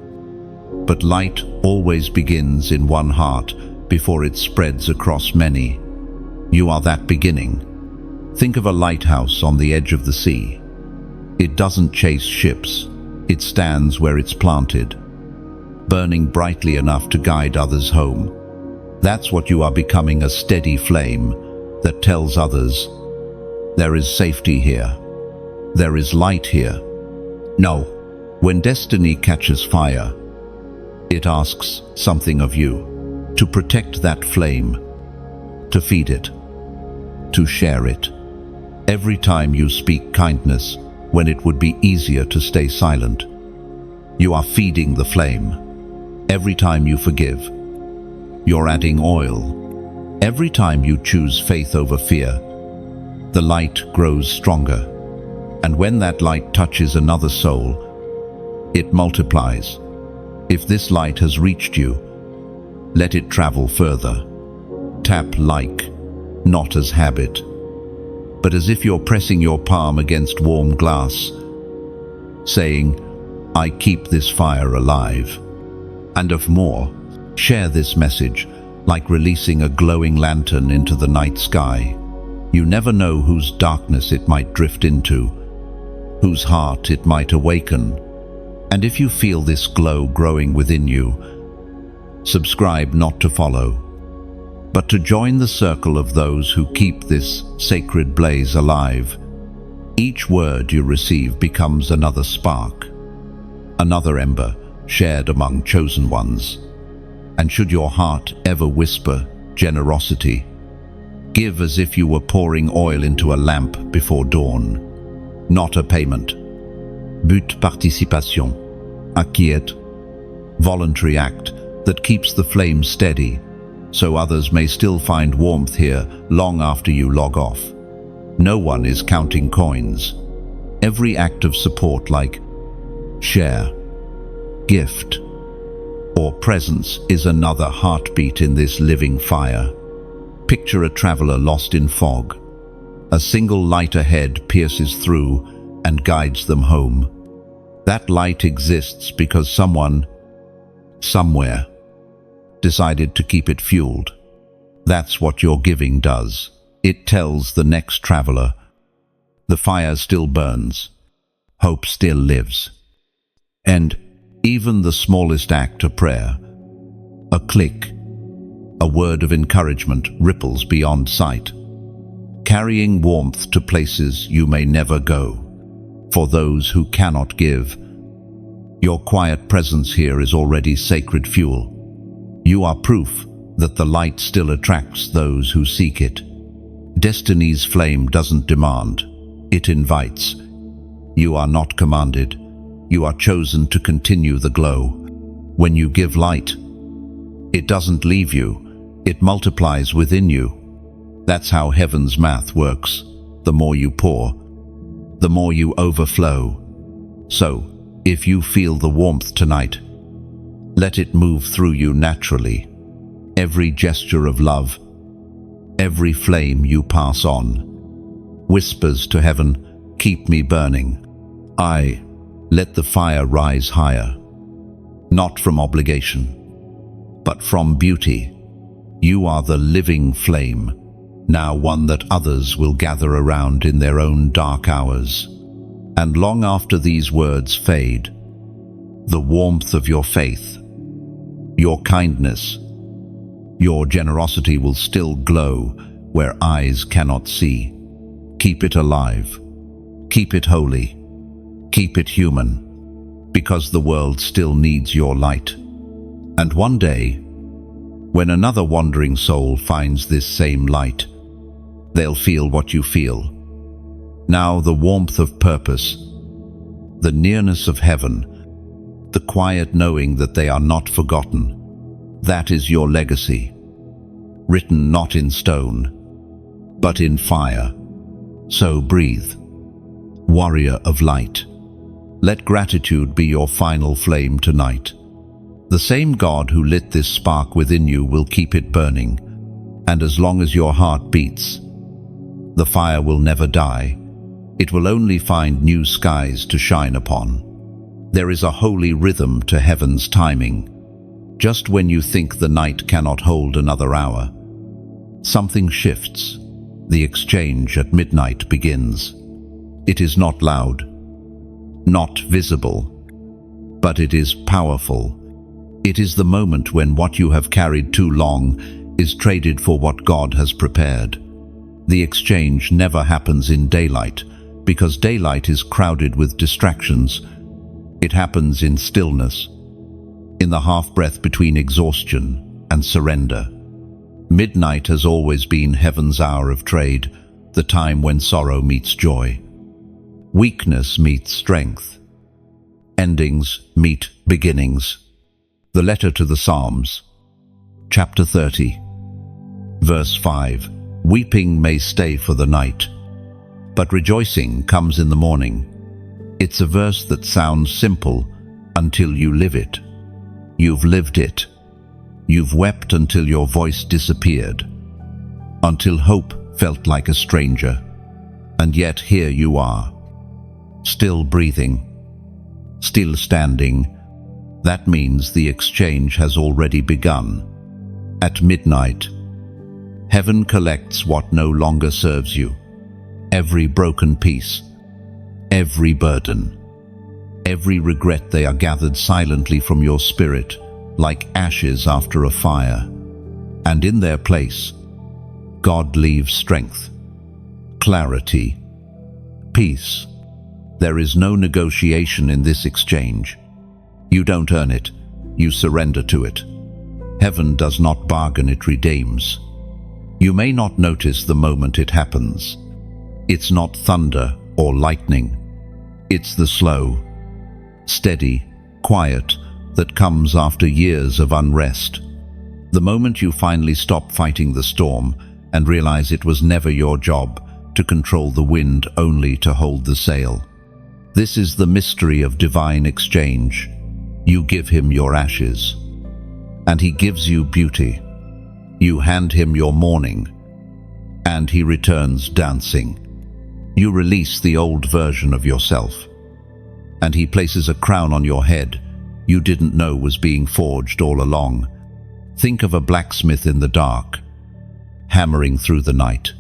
but light always begins in one heart before it spreads across many. You are that beginning. Think of a lighthouse on the edge of the sea. It doesn't chase ships. It stands where it's planted, burning brightly enough to guide others home. That's what you are becoming, a steady flame that tells others, there is safety here. There is light here. No, when destiny catches fire, it asks something of you: to protect that flame, to feed it, to share it. Every time you speak kindness when it would be easier to stay silent, you are feeding the flame. Every time you forgive, you're adding oil. Every time you choose faith over fear, the light grows stronger. And when that light touches another soul, it multiplies. If this light has reached you, let it travel further. Tap like, not as habit, but as if you're pressing your palm against warm glass, saying, I keep this fire alive. And of more, share this message like releasing a glowing lantern into the night sky. You never know whose darkness it might drift into, whose heart it might awaken. And if you feel this glow growing within you, subscribe not to follow, but to join the circle of those who keep this sacred blaze alive. Each word you receive becomes another spark, another ember shared among chosen ones. And should your heart ever whisper generosity, give as if you were pouring oil into a lamp before dawn, not a payment. But participation, acquiesce, voluntary act that keeps the flame steady, so others may still find warmth here long after you log off. No one is counting coins. Every act of support, like share, gift, or presence, is another heartbeat in this living fire. Picture a traveler lost in fog. A single light ahead pierces through and guides them home. That light exists because someone, somewhere, decided to keep it fueled. That's what your giving does. It tells the next traveler, the fire still burns, hope still lives. And even the smallest act of prayer, a click, a word of encouragement, ripples beyond sight, carrying warmth to places you may never go. For those who cannot give, your quiet presence here is already sacred fuel. You are proof that the light still attracts those who seek it. Destiny's flame doesn't demand, it invites. You are not commanded. You are chosen to continue the glow. When you give light, it doesn't leave you, it multiplies within you. That's how heaven's math works. The more you pour, the more you overflow. So, if you feel the warmth tonight, let it move through you naturally. Every gesture of love, every flame you pass on, whispers to heaven, keep me burning. Let the fire rise higher, not from obligation, but from beauty. You are the living flame, now one that others will gather around in their own dark hours. And long after these words fade, the warmth of your faith, your kindness, your generosity will still glow where eyes cannot see. Keep it alive, keep it holy, keep it human, because the world still needs your light. And one day, when another wandering soul finds this same light, they'll feel what you feel. Now the warmth of purpose, the nearness of heaven, the quiet knowing that they are not forgotten, that is your legacy, written not in stone, but in fire. So breathe, warrior of light. Let gratitude be your final flame tonight. The same God who lit this spark within you will keep it burning, and as long as your heart beats, the fire will never die. It will only find new skies to shine upon. There is a holy rhythm to heaven's timing. Just when you think the night cannot hold another hour, something shifts. The exchange at midnight begins. It is not loud, not visible, but it is powerful. It is the moment when what you have carried too long is traded for what God has prepared. The exchange never happens in daylight, because daylight is crowded with distractions. It happens in stillness, in the half-breath between exhaustion and surrender. Midnight has always been heaven's hour of trade, the time when sorrow meets joy, weakness meets strength, endings meet beginnings. The letter to the Psalms, chapter 30. Verse 5. Weeping may stay for the night, but rejoicing comes in the morning. It's a verse that sounds simple until you live it. You've lived it. You've wept until your voice disappeared, until hope felt like a stranger. And yet here you are, still breathing, still standing. That means the exchange has already begun. At midnight, heaven collects what no longer serves you. Every broken piece, every burden, every regret, they are gathered silently from your spirit like ashes after a fire. And in their place, God leaves strength, clarity, peace. There is no negotiation in this exchange. You don't earn it, you surrender to it. Heaven does not bargain, it redeems. You may not notice the moment it happens. It's not thunder or lightning. It's the slow, steady, quiet that comes after years of unrest. The moment you finally stop fighting the storm and realize it was never your job to control the wind, only to hold the sail. This is the mystery of divine exchange. You give him your ashes, and he gives you beauty. You hand him your mourning, and he returns dancing. You release the old version of yourself, and he places a crown on your head you didn't know was being forged all along. Think of a blacksmith in the dark, hammering through the night.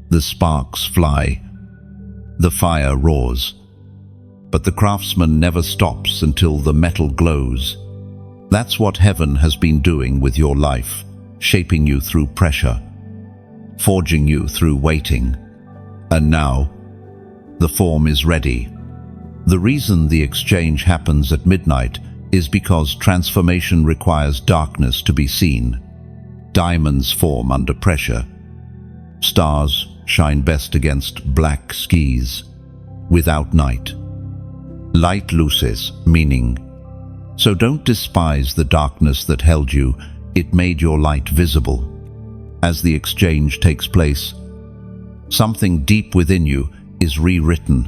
The sparks fly, the fire roars, but the craftsman never stops until the metal glows. That's what heaven has been doing with your life, shaping you through pressure, forging you through waiting. And now, the form is ready. The reason the exchange happens at midnight is because transformation requires darkness to be seen. Diamonds form under pressure. Stars shine best against black skies. Without night, light loses meaning. So don't despise the darkness that held you. It made your light visible. As the exchange takes place, something deep within you is rewritten.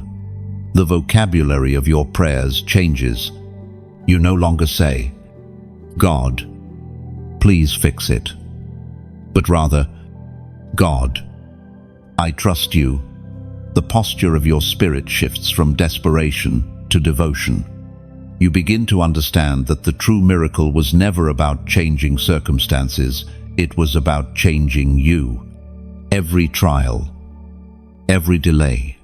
The vocabulary of your prayers changes. You no longer say, "God, please fix it," but rather, "God, I trust you." The posture of your spirit shifts from desperation to devotion. You begin to understand that the true miracle was never about changing circumstances, it was about changing you. Every trial, every delay,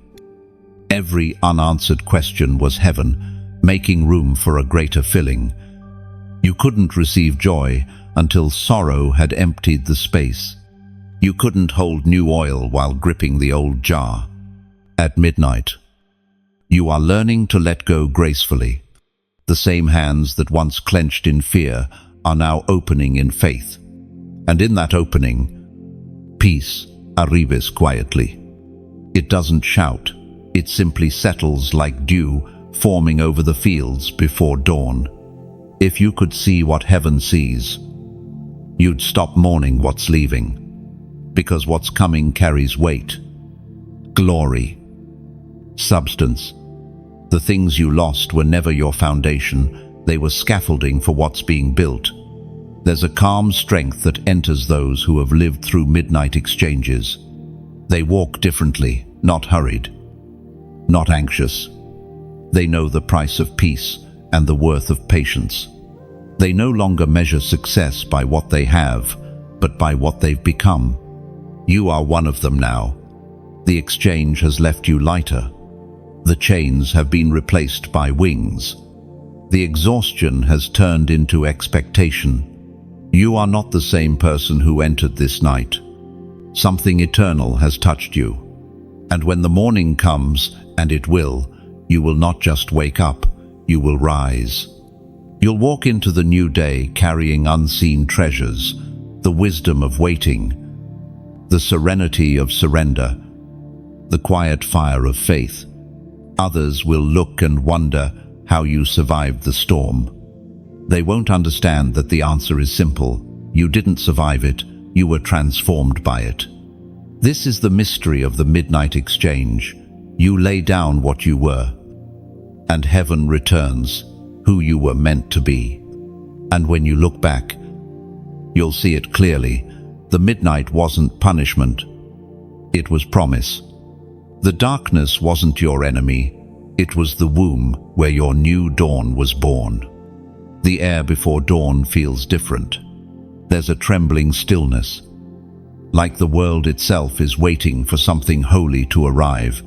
every unanswered question was heaven, making room for a greater filling. You couldn't receive joy until sorrow had emptied the space. You couldn't hold new oil while gripping the old jar. At midnight, you are learning to let go gracefully. The same hands that once clenched in fear are now opening in faith. And in that opening, peace arrives quietly. It doesn't shout, it simply settles like dew forming over the fields before dawn. If you could see what heaven sees, you'd stop mourning what's leaving, because what's coming carries weight, glory, substance. The things you lost were never your foundation, they were scaffolding for what's being built. There's a calm strength that enters those who have lived through midnight exchanges. They walk differently, not hurried, not anxious. They know the price of peace and the worth of patience. They no longer measure success by what they have, but by what they've become. You are one of them now. The exchange has left you lighter. The chains have been replaced by wings. The exhaustion has turned into expectation. You are not the same person who entered this night. Something eternal has touched you. And when the morning comes, and it will, you will not just wake up, you will rise. You'll walk into the new day carrying unseen treasures, the wisdom of waiting, the serenity of surrender, the quiet fire of faith. Others will look and wonder how you survived the storm. They won't understand that the answer is simple. You didn't survive it, you were transformed by it. This is the mystery of the midnight exchange. You lay down what you were, and heaven returns who you were meant to be. And when you look back, you'll see it clearly. The midnight wasn't punishment, it was promise. The darkness wasn't your enemy, it was the womb where your new dawn was born. The air before dawn feels different. There's a trembling stillness, like the world itself is waiting for something holy to arrive.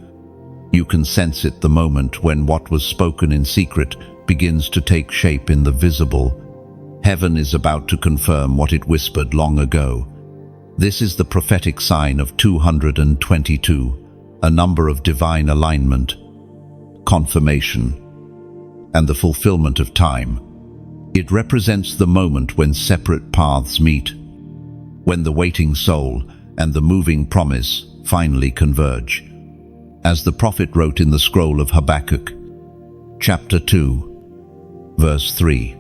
You can sense it the moment when what was spoken in secret begins to take shape in the visible. Heaven is about to confirm what it whispered long ago. This is the prophetic sign of 222, a number of divine alignment, confirmation, and the fulfillment of time. It represents the moment when separate paths meet, when the waiting soul and the moving promise finally converge. As the prophet wrote in the scroll of Habakkuk, chapter 2, verse 3,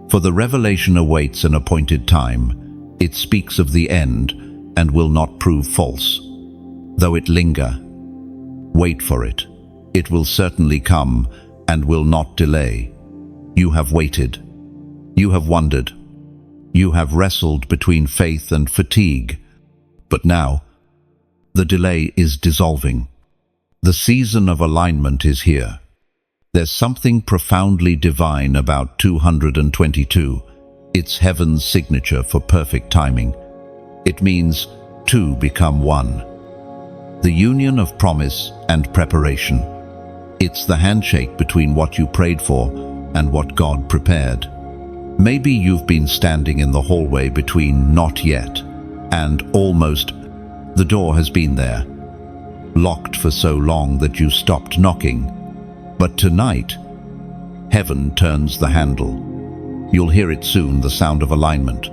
"For the revelation awaits an appointed time. It speaks of the end and will not prove false. Though it linger, wait for it. It will certainly come and will not delay." You have waited. You have wondered. You have wrestled between faith and fatigue. But now, the delay is dissolving. The season of alignment is here. There's something profoundly divine about 222. It's heaven's signature for perfect timing. It means two become one. The union of promise and preparation. It's the handshake between what you prayed for and what God prepared. Maybe you've been standing in the hallway between not yet and almost. The door has been there, locked for so long that you stopped knocking. But tonight, heaven turns the handle. You'll hear it soon, the sound of alignment,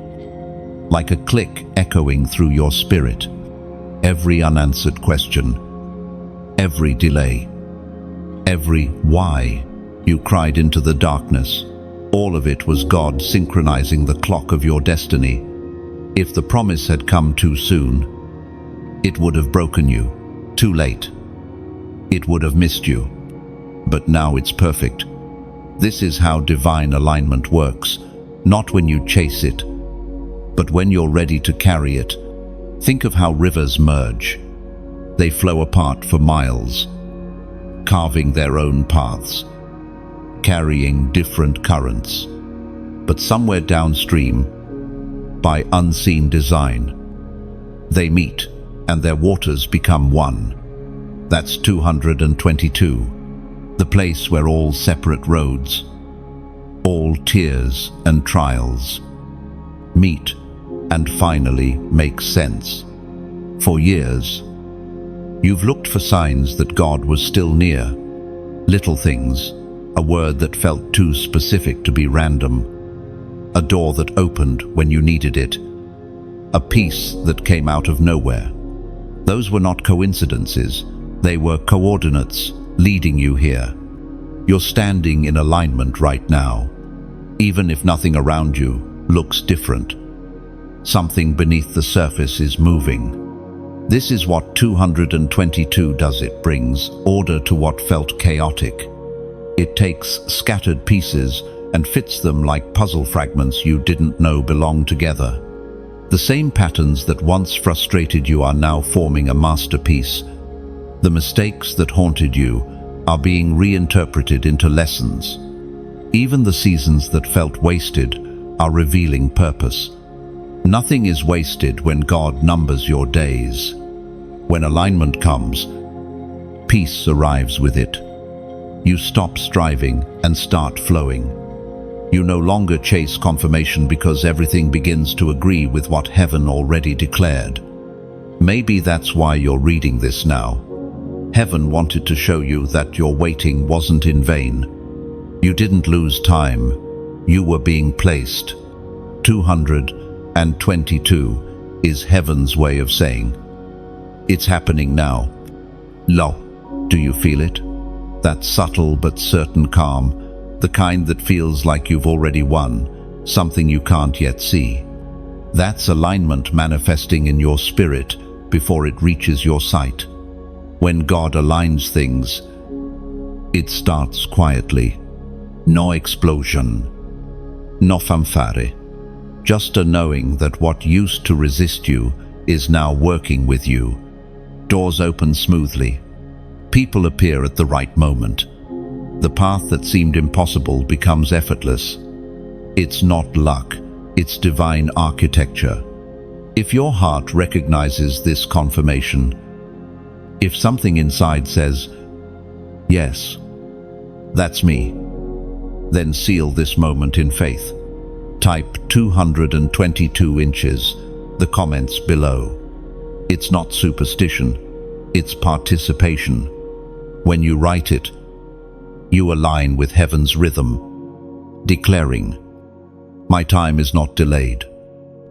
like a click echoing through your spirit. Every unanswered question, every delay, every why you cried into the darkness, all of it was God synchronizing the clock of your destiny. If the promise had come too soon, it would have broken you. Too late, it would have missed you. But now it's perfect. This is how divine alignment works, not when you chase it, but when you're ready to carry it. Think of how rivers merge. They flow apart for miles, carving their own paths, carrying different currents. But somewhere downstream, by unseen design, they meet and their waters become one. That's 222, the place where all separate roads, all tears and trials, meet and finally make sense. For years, you've looked for signs that God was still near. Little things, a word that felt too specific to be random, a door that opened when you needed it, a peace that came out of nowhere. Those were not coincidences, they were coordinates leading you here. You're standing in alignment right now, even if nothing around you looks different. Something beneath the surface is moving. This is what 222 does. It brings order to what felt chaotic. It takes scattered pieces and fits them like puzzle fragments you didn't know belonged together. The same patterns that once frustrated you are now forming a masterpiece. The mistakes that haunted you are being reinterpreted into lessons. Even the seasons that felt wasted are revealing purpose. Nothing is wasted when God numbers your days. When alignment comes, peace arrives with it. You stop striving and start flowing. You no longer chase confirmation because everything begins to agree with what heaven already declared. Maybe that's why you're reading this now. Heaven wanted to show you that your waiting wasn't in vain. You didn't lose time. You were being placed. 222 is heaven's way of saying, it's happening now. Lo, do you feel it? That subtle but certain calm, the kind that feels like you've already won, something you can't yet see. That's alignment manifesting in your spirit before it reaches your sight. When God aligns things, it starts quietly. No explosion, no fanfare. Just a knowing that what used to resist you is now working with you. Doors open smoothly. People appear at the right moment. The path that seemed impossible becomes effortless. It's not luck, it's divine architecture. If your heart recognizes this confirmation, if something inside says, "Yes, that's me," then seal this moment in faith. Type 222 inches, the comments below. It's not superstition, it's participation. When you write it, you align with heaven's rhythm, declaring, "My time is not delayed.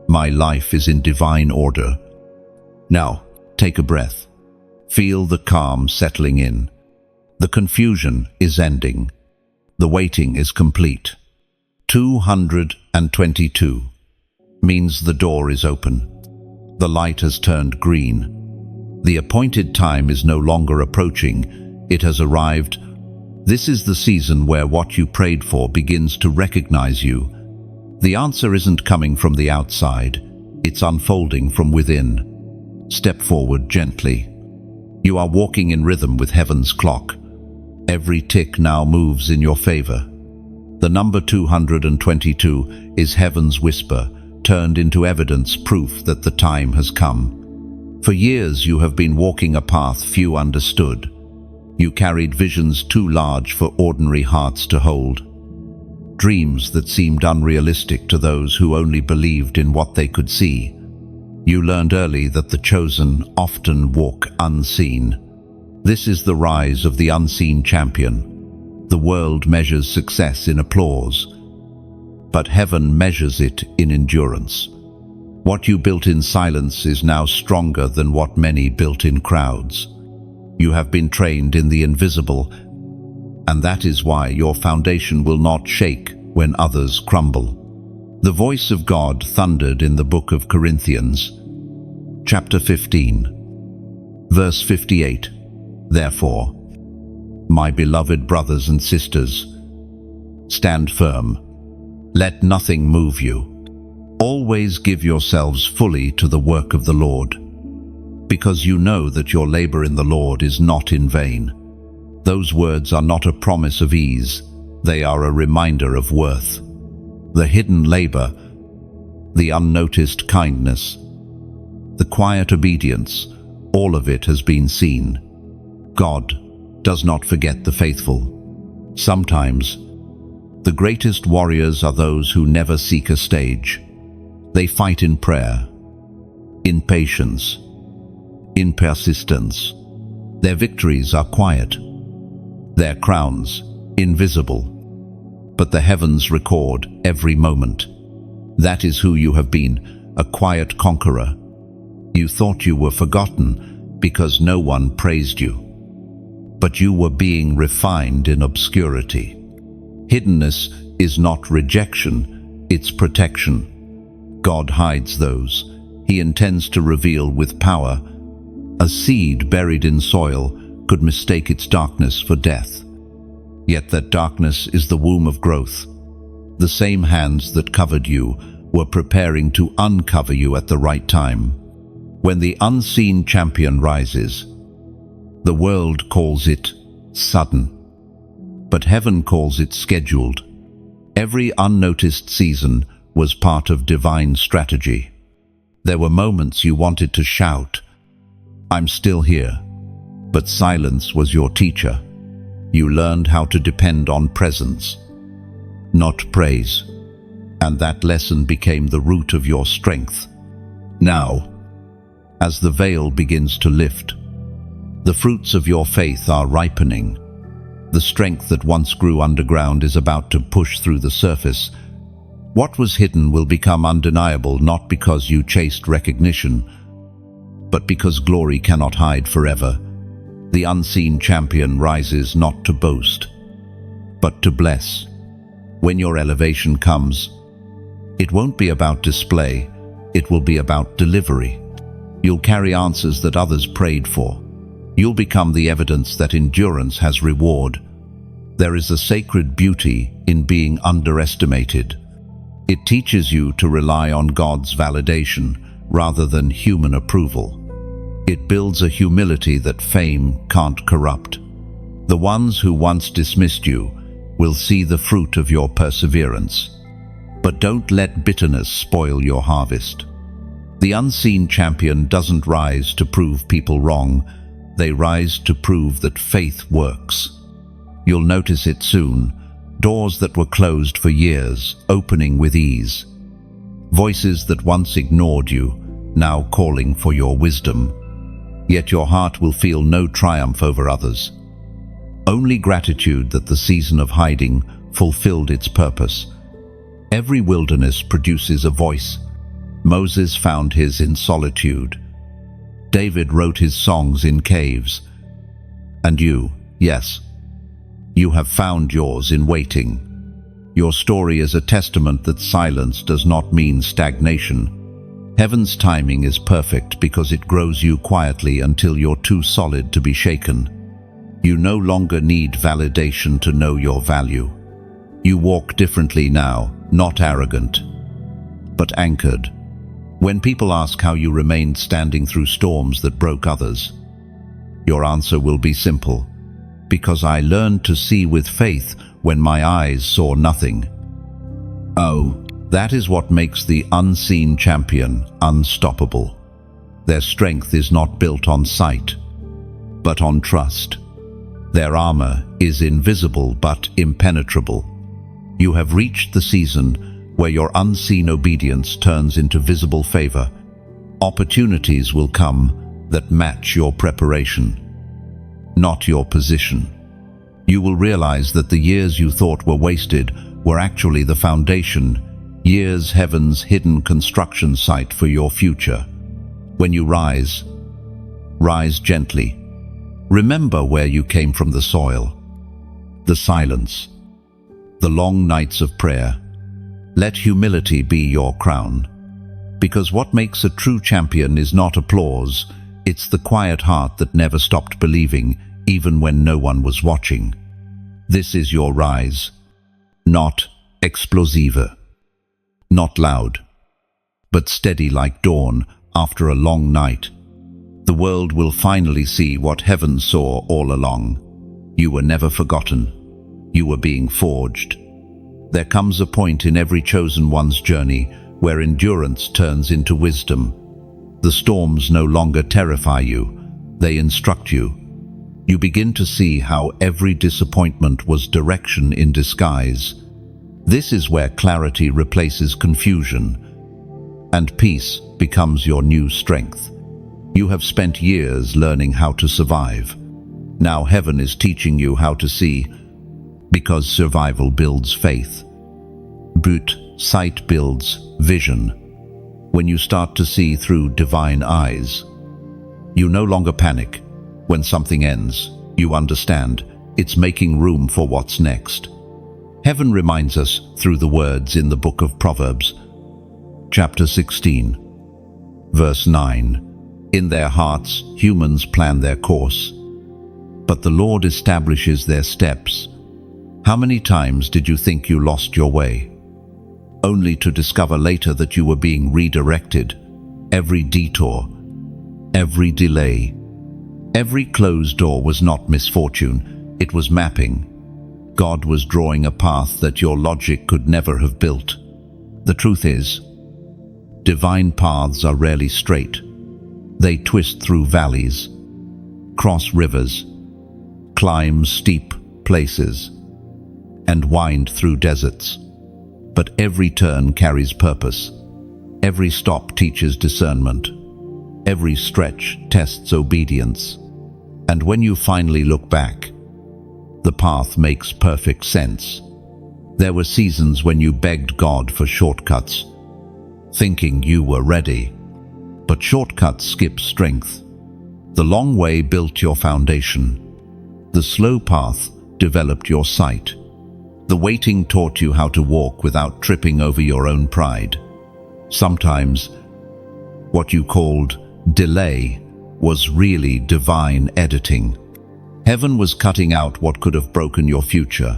My life is in divine order." Now, take a breath. Feel the calm settling in. The confusion is ending. The waiting is complete. 222 means the door is open. The light has turned green. The appointed time is no longer approaching. It has arrived. This is the season where what you prayed for begins to recognize you. The answer isn't coming from the outside. It's unfolding from within. Step forward gently. You are walking in rhythm with heaven's clock. Every tick now moves in your favor. The number 222 is heaven's whisper, turned into evidence, proof that the time has come. For years you have been walking a path few understood. You carried visions too large for ordinary hearts to hold. Dreams that seemed unrealistic to those who only believed in what they could see. You learned early that the chosen often walk unseen. This is the rise of the unseen champion. The world measures success in applause, but heaven measures it in endurance. What you built in silence is now stronger than what many built in crowds. You have been trained in the invisible, and that is why your foundation will not shake when others crumble. The voice of God thundered in the book of Corinthians, chapter 15, verse 58. Therefore, my beloved brothers and sisters, stand firm. Let nothing move you. Always give yourselves fully to the work of the Lord, because you know that your labor in the Lord is not in vain. Those words are not a promise of ease, they are a reminder of worth. The hidden labor, the unnoticed kindness, the quiet obedience, all of it has been seen. God does not forget the faithful. Sometimes, the greatest warriors are those who never seek a stage. They fight in prayer, in patience, in persistence. Their victories are quiet, their crowns invisible, but the heavens record every moment. That is who you have been, a quiet conqueror. You thought you were forgotten because no one praised you, but you were being refined in obscurity. Hiddenness is not rejection, it's protection. God hides those He intends to reveal with power. A seed buried in soil could mistake its darkness for death. Yet that darkness is the womb of growth. The same hands that covered you were preparing to uncover you at the right time. When the unseen champion rises, the world calls it sudden, but heaven calls it scheduled. Every unnoticed season was part of divine strategy. There were moments you wanted to shout, "I'm still here," but silence was your teacher. You learned how to depend on presence, not praise, and that lesson became the root of your strength. Now, as the veil begins to lift, the fruits of your faith are ripening. The strength that once grew underground is about to push through the surface. What was hidden will become undeniable, not because you chased recognition, but because glory cannot hide forever. The unseen champion rises not to boast, but to bless. When your elevation comes, it won't be about display, it will be about delivery. You'll carry answers that others prayed for. You'll become the evidence that endurance has reward. There is a sacred beauty in being underestimated. It teaches you to rely on God's validation rather than human approval. It builds a humility that fame can't corrupt. The ones who once dismissed you will see the fruit of your perseverance. But don't let bitterness spoil your harvest. The unseen champion doesn't rise to prove people wrong. They rise to prove that faith works. You'll notice it soon. Doors that were closed for years, opening with ease. Voices that once ignored you, now calling for your wisdom. Yet your heart will feel no triumph over others. Only gratitude that the season of hiding fulfilled its purpose. Every wilderness produces a voice. Moses found his in solitude. David wrote his songs in caves. And you, yes, you have found yours in waiting. Your story is a testament that silence does not mean stagnation. Heaven's timing is perfect because it grows you quietly until you're too solid to be shaken. You no longer need validation to know your value. You walk differently now, not arrogant, but anchored. When people ask how you remained standing through storms that broke others, your answer will be simple. Because I learned to see with faith when my eyes saw nothing. Oh, that is what makes the unseen champion unstoppable. Their strength is not built on sight, but on trust. Their armor is invisible but impenetrable. You have reached the season where your unseen obedience turns into visible favor. Opportunities will come that match your preparation, not your position. You will realize that the years you thought were wasted were actually the foundation, years heaven's hidden construction site for your future. When you rise, rise gently. Remember where you came from: the soil, the silence, the long nights of prayer. Let humility be your crown. Because what makes a true champion is not applause, it's the quiet heart that never stopped believing, even when no one was watching. This is your rise. Not explosive, not loud, but steady like dawn after a long night. The world will finally see what heaven saw all along. You were never forgotten. You were being forged. There comes a point in every chosen one's journey where endurance turns into wisdom. The storms no longer terrify you, they instruct you. You begin to see how every disappointment was direction in disguise. This is where clarity replaces confusion, and peace becomes your new strength. You have spent years learning how to survive. Now heaven is teaching you how to see, because survival builds faith. But sight builds vision. When you start to see through divine eyes, you no longer panic. When something ends, you understand it's making room for what's next. Heaven reminds us through the words in the book of Proverbs, chapter 16, verse 9. In their hearts, humans plan their course, but the Lord establishes their steps. How many times did you think you lost your way, only to discover later that you were being redirected? Every detour, every delay, every closed door was not misfortune, it was mapping. God was drawing a path that your logic could never have built. The truth is, divine paths are rarely straight. They twist through valleys, cross rivers, climb steep places, and wind through deserts. But every turn carries purpose. Every stop teaches discernment. Every stretch tests obedience. And when you finally look back, the path makes perfect sense. There were seasons when you begged God for shortcuts, thinking you were ready. But shortcuts skip strength. The long way built your foundation. The slow path developed your sight. The waiting taught you how to walk without tripping over your own pride. Sometimes, What you called delay was really divine editing. Heaven was cutting out what could have broken your future.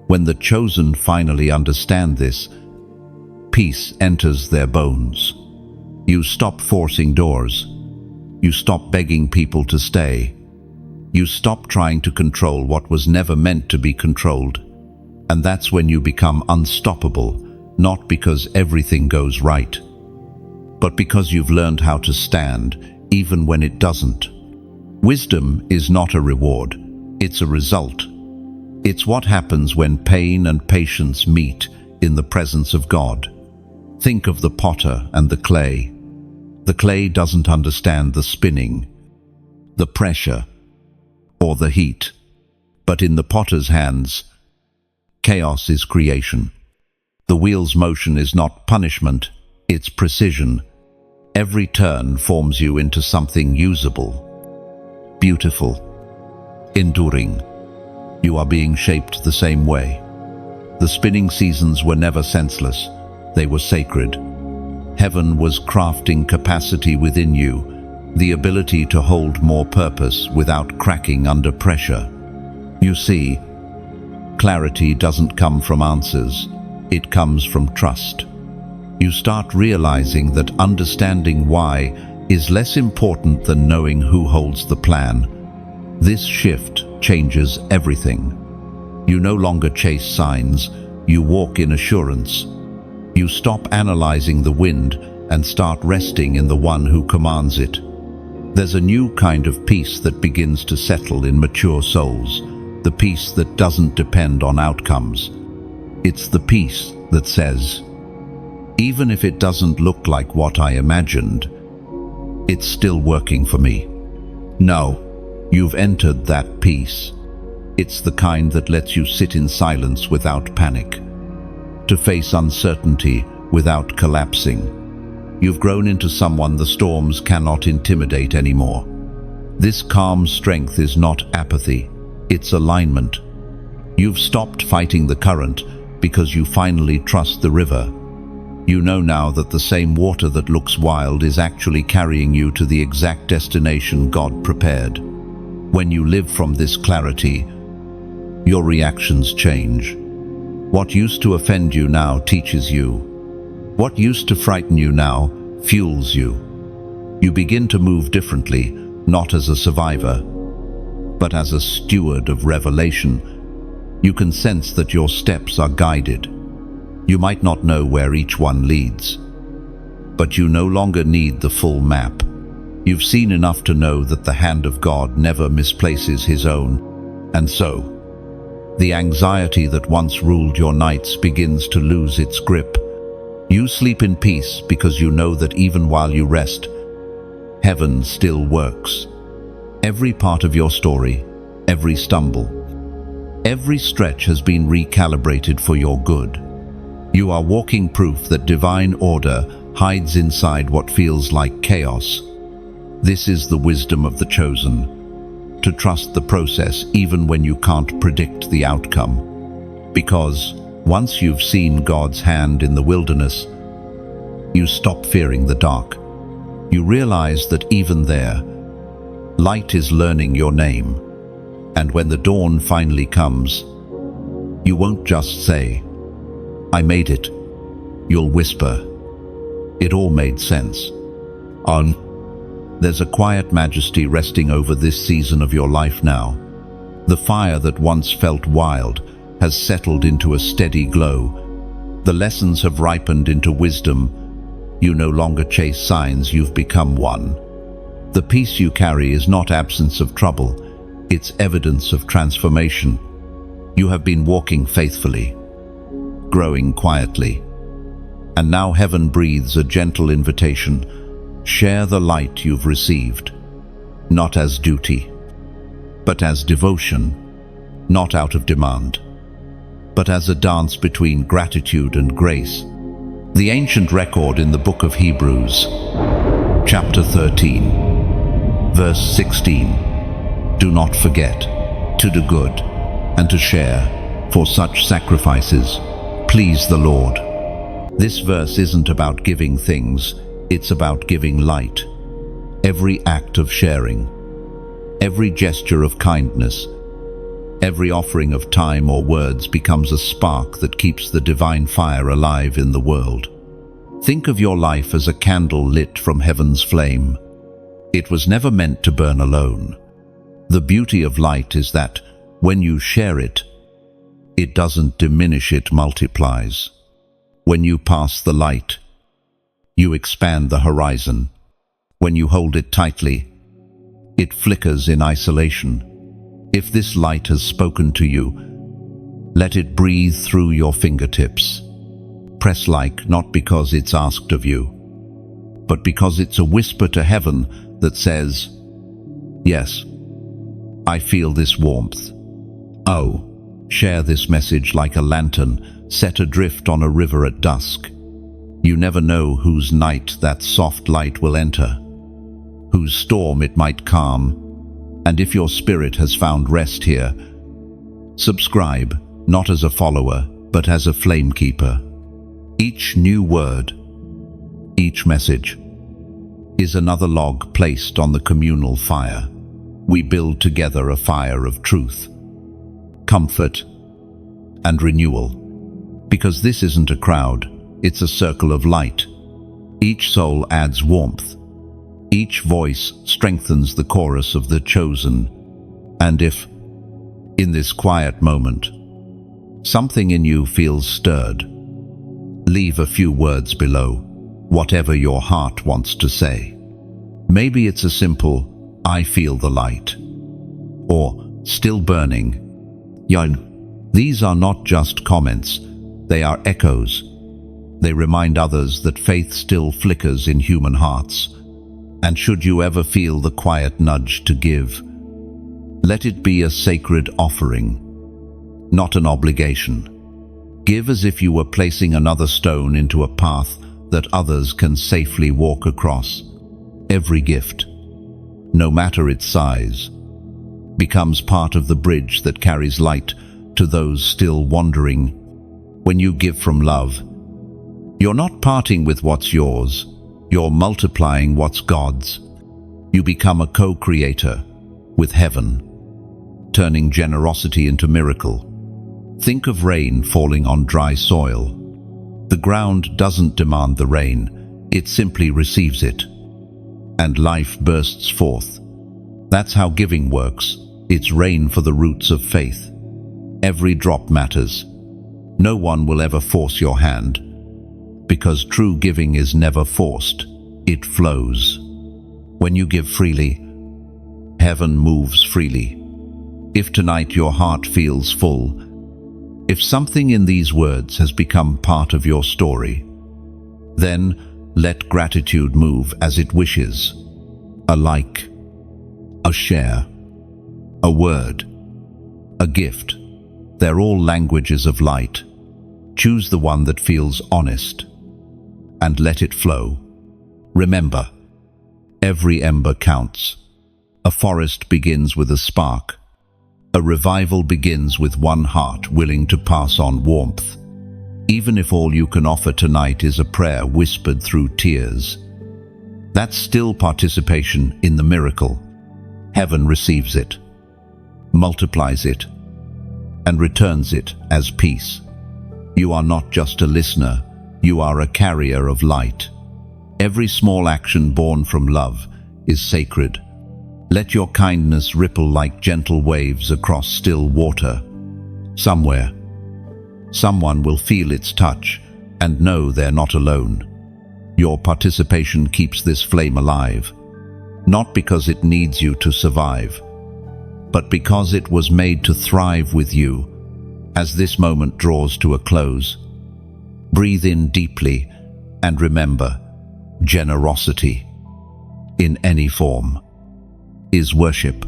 When the chosen finally understand this, peace enters their bones. You stop forcing doors. You stop begging people to stay. You stop trying to control what was never meant to be controlled. And that's when you become unstoppable, not because everything goes right, but because you've learned how to stand even when it doesn't. Wisdom is not a reward, it's a result. It's what happens when pain and patience meet in the presence of God. Think of the potter and the clay. The clay doesn't understand the spinning, the pressure, or the heat. But in the potter's hands, chaos is creation. The wheel's motion is not punishment, it's precision. Every turn forms you into something usable, beautiful, enduring. You are being shaped the same way. The spinning seasons were never senseless, they were sacred. Heaven was crafting capacity within you, the ability to hold more purpose without cracking under pressure. You see, clarity doesn't come from answers, it comes from trust. You start realizing that understanding why is less important than knowing who holds the plan. This shift changes everything. You no longer chase signs, you walk in assurance. You stop analyzing the wind and start resting in the one who commands it. There's a new kind of peace that begins to settle in mature souls, the peace that doesn't depend on outcomes. It's the peace that says, even if it doesn't look like what I imagined, it's still working for me. No, you've entered that peace. It's the kind that lets you sit in silence without panic, to face uncertainty without collapsing. You've grown into someone the storms cannot intimidate anymore. This calm strength is not apathy, it's alignment. You've stopped fighting the current because you finally trust the river. You know now that the same water that looks wild is actually carrying you to the exact destination God prepared. When you live from this clarity, your reactions change. What used to offend you now teaches you. What used to frighten you now fuels you. You begin to move differently, not as a survivor, but as a steward of revelation. You can sense that your steps are guided. You might not know where each one leads, but you no longer need the full map. You've seen enough to know that the hand of God never misplaces his own, and so, the anxiety that once ruled your nights begins to lose its grip. You sleep in peace because you know that even while you rest, heaven still works. Every part of your story, every stumble, every stretch has been recalibrated for your good. You are walking proof that divine order hides inside what feels like chaos. This is the wisdom of the chosen, to trust the process even when you can't predict the outcome. Because once you've seen God's hand in the wilderness, you stop fearing the dark. You realize that even there, light is learning your name. And when the dawn finally comes, you won't just say, I made it. You'll whisper, it all made sense. There's a quiet majesty resting over this season of your life now. The fire that once felt wild has settled into a steady glow. The lessons have ripened into wisdom. You no longer chase signs, you've become one. The peace you carry is not absence of trouble, it's evidence of transformation. You have been walking faithfully, growing quietly. And now heaven breathes a gentle invitation. Share the light you've received, not as duty, but as devotion, not out of demand, but as a dance between gratitude and grace. The ancient record in the book of Hebrews, chapter 13, verse 16, do not forget to do good and to share, for such sacrifices please the Lord. This verse isn't about giving things, It's about giving light. Every act of sharing, every gesture of kindness, every offering of time or words becomes a spark that keeps the divine fire alive in the world. Think of your life as a candle lit from heaven's flame. It was never meant to burn alone. The beauty of light is that when you share it, it doesn't diminish, it multiplies. When you pass the light, you expand the horizon. When you hold it tightly, it flickers in isolation. If this light has spoken to you, let it breathe through your fingertips. Press like, not because it's asked of you, but because it's a whisper to heaven that says, "Yes, I feel this warmth." Oh, share this message like a lantern set adrift on a river at dusk. You never know whose night that soft light will enter, whose storm it might calm. And if your spirit has found rest here, subscribe, not as a follower, but as a flame keeper. Each new word, each message, is another log placed on the communal fire. We build together a fire of truth, comfort, and renewal. Because this isn't a crowd, it's a circle of light. Each soul adds warmth. Each voice strengthens the chorus of the chosen. And if, in this quiet moment, something in you feels stirred, leave a few words below, whatever your heart wants to say. Maybe it's a simple, "I feel the light," or "still burning." These are not just comments, they are echoes. They remind others that faith still flickers in human hearts. And should you ever feel the quiet nudge to give, let it be a sacred offering, not an obligation. Give as if you were placing another stone into a path that others can safely walk across. Every gift, no matter its size, becomes part of the bridge that carries light to those still wandering. When you give from love, you're not parting with what's yours, you're multiplying what's God's. You become a co-creator with heaven, turning generosity into miracle. Think of rain falling on dry soil. The ground doesn't demand the rain, it simply receives it. And life bursts forth. That's how giving works. It's rain for the roots of faith. Every drop matters. No one will ever force your hand, because true giving is never forced, it flows. When you give freely, heaven moves freely. If tonight your heart feels full, if something in these words has become part of your story, then let gratitude move as it wishes. A like, a share, a word, a gift. They're all languages of light. Choose the one that feels honest and let it flow. Remember, every ember counts. A forest begins with a spark. A revival begins with one heart willing to pass on warmth. Even if all you can offer tonight is a prayer whispered through tears, that's still participation in the miracle. Heaven receives it, multiplies it, and returns it as peace. You are not just a listener, you are a carrier of light. Every small action born from love is sacred. Let your kindness ripple like gentle waves across still water. Somewhere, someone will feel its touch and know they're not alone. Your participation keeps this flame alive, not because it needs you to survive, but because it was made to thrive with you. As this moment draws to a close, breathe in deeply and remember, generosity, in any form, is worship.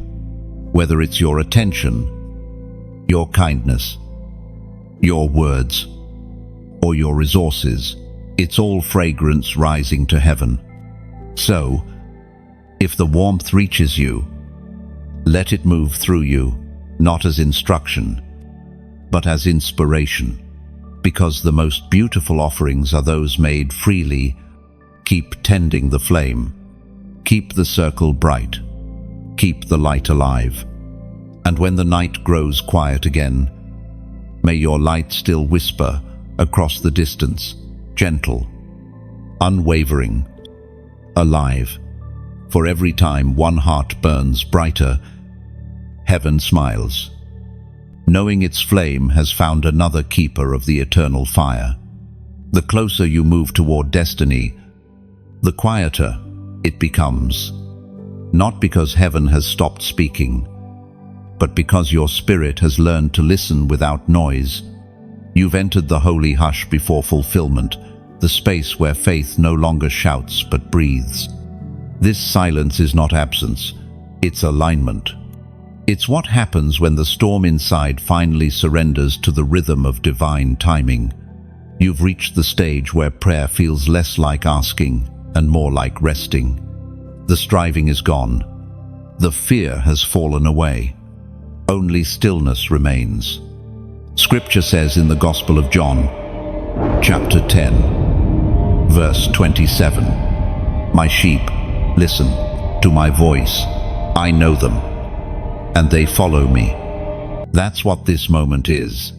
Whether it's your attention, your kindness, your words, or your resources, it's all fragrance rising to heaven. So, if the warmth reaches you, let it move through you, not as instruction, but as inspiration, because the most beautiful offerings are those made freely Keep tending the flame. Keep the circle bright. Keep the light alive. And when the night grows quiet again, may your light still whisper across the distance, gentle, unwavering, alive. For every time one heart burns brighter, heaven smiles, knowing its flame has found another keeper of the eternal fire. The closer you move toward destiny, the quieter it becomes, not because heaven has stopped speaking, but because your spirit has learned to listen without noise. You've entered the holy hush before fulfillment, the space where faith no longer shouts but breathes. This silence is not absence, it's alignment. It's what happens when the storm inside finally surrenders to the rhythm of divine timing. You've reached the stage where prayer feels less like asking and more like resting. The striving is gone. The fear has fallen away. Only stillness remains. Scripture says in the Gospel of John, chapter 10, verse 27, "My sheep listen to my voice. I know them, and they follow me." That's what this moment is.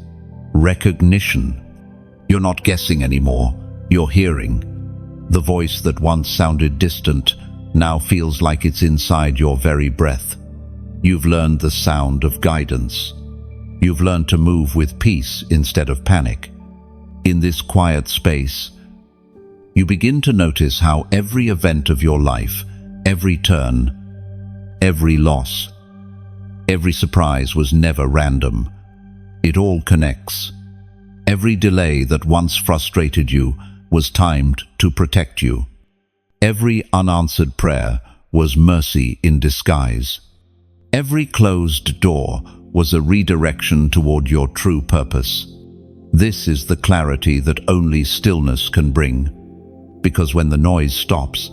Recognition. You're not guessing anymore. You're hearing. The voice that once sounded distant now feels like it's inside your very breath. You've learned the sound of guidance. You've learned to move with peace instead of panic. In this quiet space, you begin to notice how every event of your life, every turn, every loss, every surprise was never random. It all connects. Every delay that once frustrated you was timed to protect you. Every unanswered prayer was mercy in disguise. Every closed door was a redirection toward your true purpose. This is the clarity that only stillness can bring, because when the noise stops,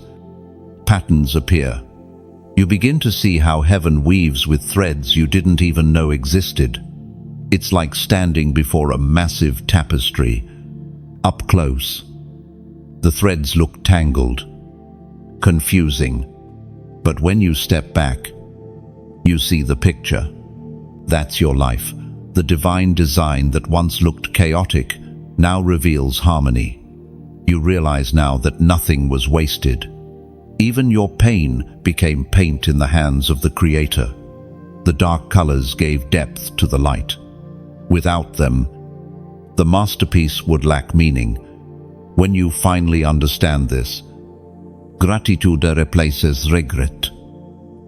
patterns appear. You begin to see how heaven weaves with threads you didn't even know existed. It's like standing before a massive tapestry. Up close, the threads look tangled, confusing, but when you step back, you see the picture. That's your life. The divine design that once looked chaotic now reveals harmony. You realize now that nothing was wasted. Even your pain became paint in the hands of the Creator. The dark colors gave depth to the light. Without them, the masterpiece would lack meaning. When you finally understand this, gratitude replaces regret.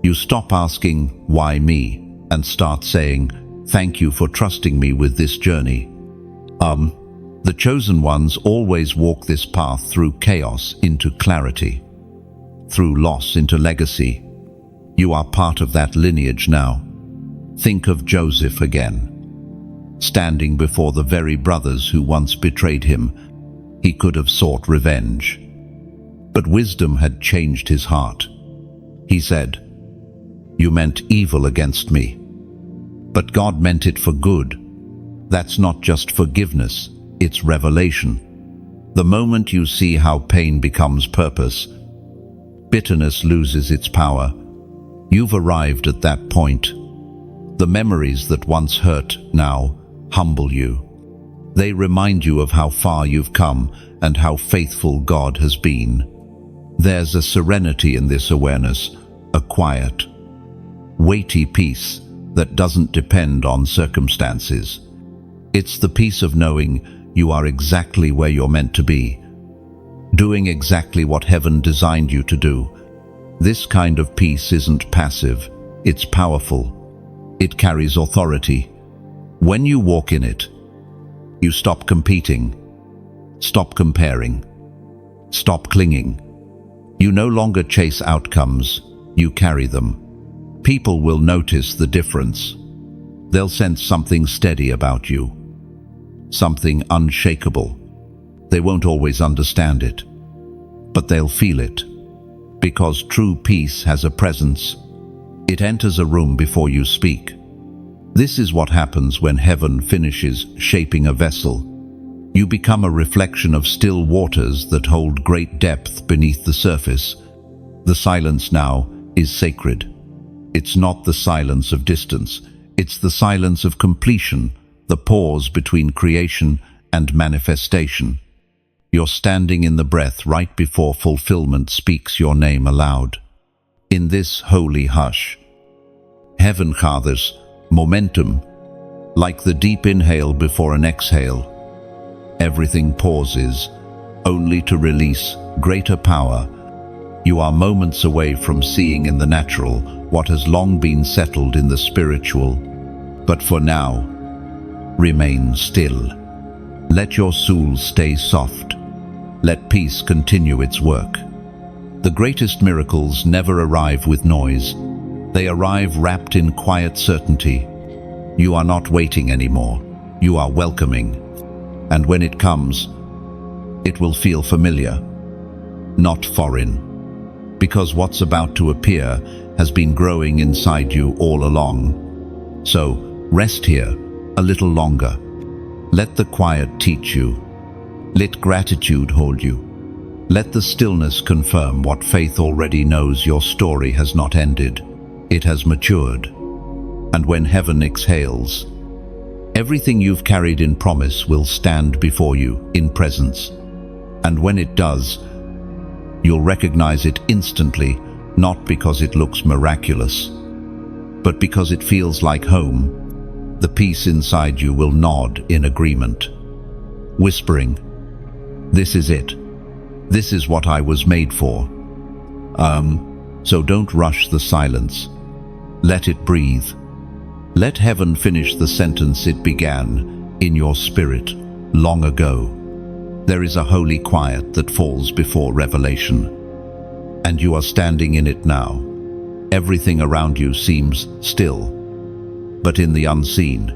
You stop asking, "Why me?" and start saying, "Thank you for trusting me with this journey." The chosen ones always walk this path through chaos into clarity, through loss into legacy. You are part of that lineage now. Think of Joseph again. Standing before the very brothers who once betrayed him, he could have sought revenge. But wisdom had changed his heart. He said, "You meant evil against me, but God meant it for good." That's not just forgiveness, it's revelation. The moment you see how pain becomes purpose, bitterness loses its power. You've arrived at that point. The memories that once hurt now humble you. They remind you of how far you've come and how faithful God has been. There's a serenity in this awareness, a quiet, weighty peace that doesn't depend on circumstances. It's the peace of knowing you are exactly where you're meant to be, doing exactly what heaven designed you to do. This kind of peace isn't passive, it's powerful. It carries authority. When you walk in it, you stop competing, stop comparing, stop clinging. You no longer chase outcomes, you carry them. People will notice the difference. They'll sense something steady about you, something unshakable. They won't always understand it, but they'll feel it, because true peace has a presence. It enters a room before you speak. This is what happens when heaven finishes shaping a vessel. You become a reflection of still waters that hold great depth beneath the surface. The silence now is sacred. It's not the silence of distance. It's the silence of completion, the pause between creation and manifestation. You're standing in the breath right before fulfillment speaks your name aloud. In this holy hush, heaven gathers momentum, like the deep inhale before an exhale. Everything pauses, only to release greater power. You are moments away from seeing in the natural what has long been settled in the spiritual. But for now, remain still. Let your soul stay soft. Let peace continue its work. The greatest miracles never arrive with noise. They arrive wrapped in quiet certainty. You are not waiting anymore. You are welcoming. And when it comes, it will feel familiar, not foreign, because what's about to appear has been growing inside you all along. So rest here a little longer. Let the quiet teach you. Let gratitude hold you. Let the stillness confirm what faith already knows. Your story has not ended. It has matured. And when heaven exhales, everything you've carried in promise will stand before you in presence. And when it does, you'll recognize it instantly, not because it looks miraculous, but because it feels like home. The peace inside you will nod in agreement, whispering, "This is it. This is what I was made for." So don't rush the silence. Let it breathe. Let heaven finish the sentence it began in your spirit long ago. There is a holy quiet that falls before revelation, and you are standing in it now. Everything around you seems still, but in the unseen,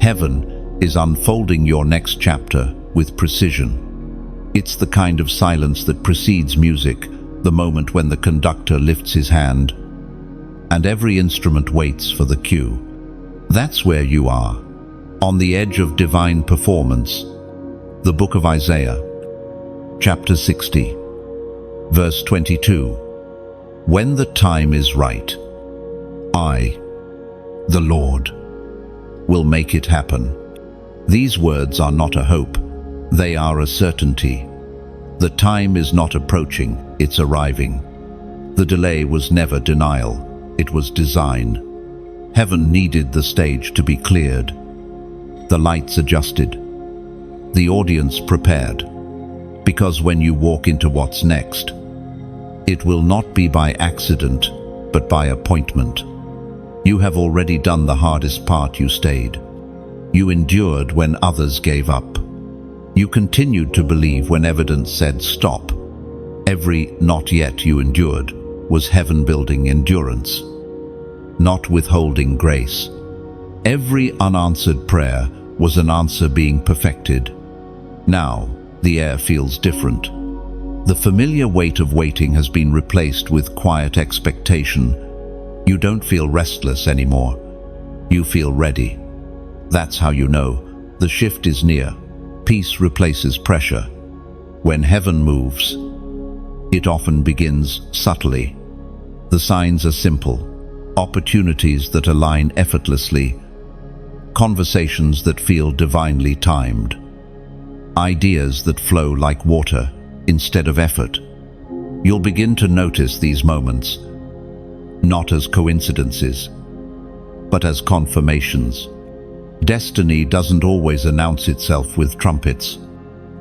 heaven is unfolding your next chapter with precision. It's the kind of silence that precedes music, the moment when the conductor lifts his hand and every instrument waits for the cue. That's where you are, on the edge of divine performance. The book of Isaiah, chapter 60, verse 22. When the time is right, I, the Lord, will make it happen. These words are not a hope, they are a certainty. The time is not approaching, it's arriving. The delay was never denial. It was design. Heaven needed the stage to be cleared, the lights adjusted, the audience prepared. Because when you walk into what's next, it will not be by accident, but by appointment. You have already done the hardest part. You stayed. You endured when others gave up. You continued to believe when evidence said stop. Every not yet you endured was heaven building endurance, not withholding grace. Every unanswered prayer was an answer being perfected. Now, the air feels different. The familiar weight of waiting has been replaced with quiet expectation. You don't feel restless anymore. You feel ready. That's how you know the shift is near. Peace replaces pressure. When heaven moves, it often begins subtly. The signs are simple. Opportunities that align effortlessly. Conversations that feel divinely timed. Ideas that flow like water instead of effort. You'll begin to notice these moments, not as coincidences, but as confirmations. Destiny doesn't always announce itself with trumpets.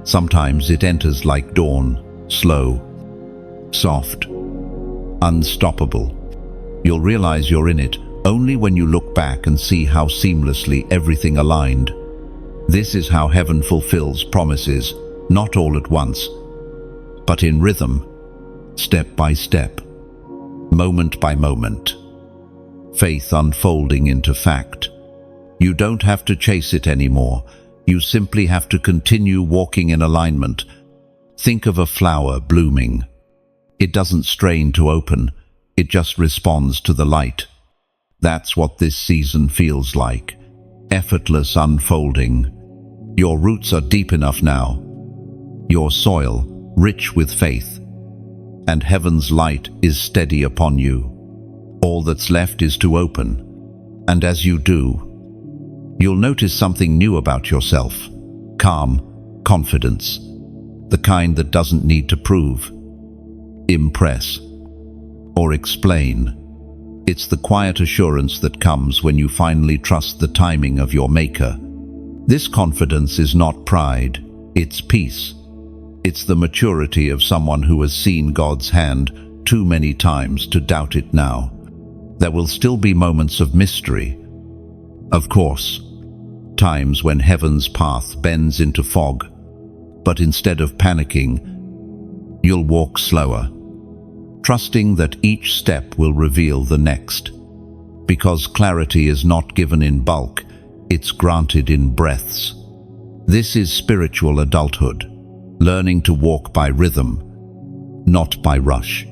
Sometimes it enters like dawn, slow, soft, unstoppable. You'll realize you're in it only when you look back and see how seamlessly everything aligned. This is how heaven fulfills promises, not all at once, but in rhythm, step by step, moment by moment. Faith unfolding into fact. You don't have to chase it anymore. You simply have to continue walking in alignment. Think of a flower blooming. It doesn't strain to open. It just responds to the light. That's what this season feels like. Effortless unfolding. Your roots are deep enough now, your soil rich with faith, and heaven's light is steady upon you. All that's left is to open, and as you do, you'll notice something new about yourself. Calm confidence, the kind that doesn't need to prove, impress, or explain. It's the quiet assurance that comes when you finally trust the timing of your Maker. This confidence is not pride, it's peace. It's the maturity of someone who has seen God's hand too many times to doubt it now. There will still be moments of mystery. Of course, times when heaven's path bends into fog, but instead of panicking, you'll walk slower, trusting that each step will reveal the next. Because clarity is not given in bulk, it's granted in breaths. This is spiritual adulthood, learning to walk by rhythm, not by rush.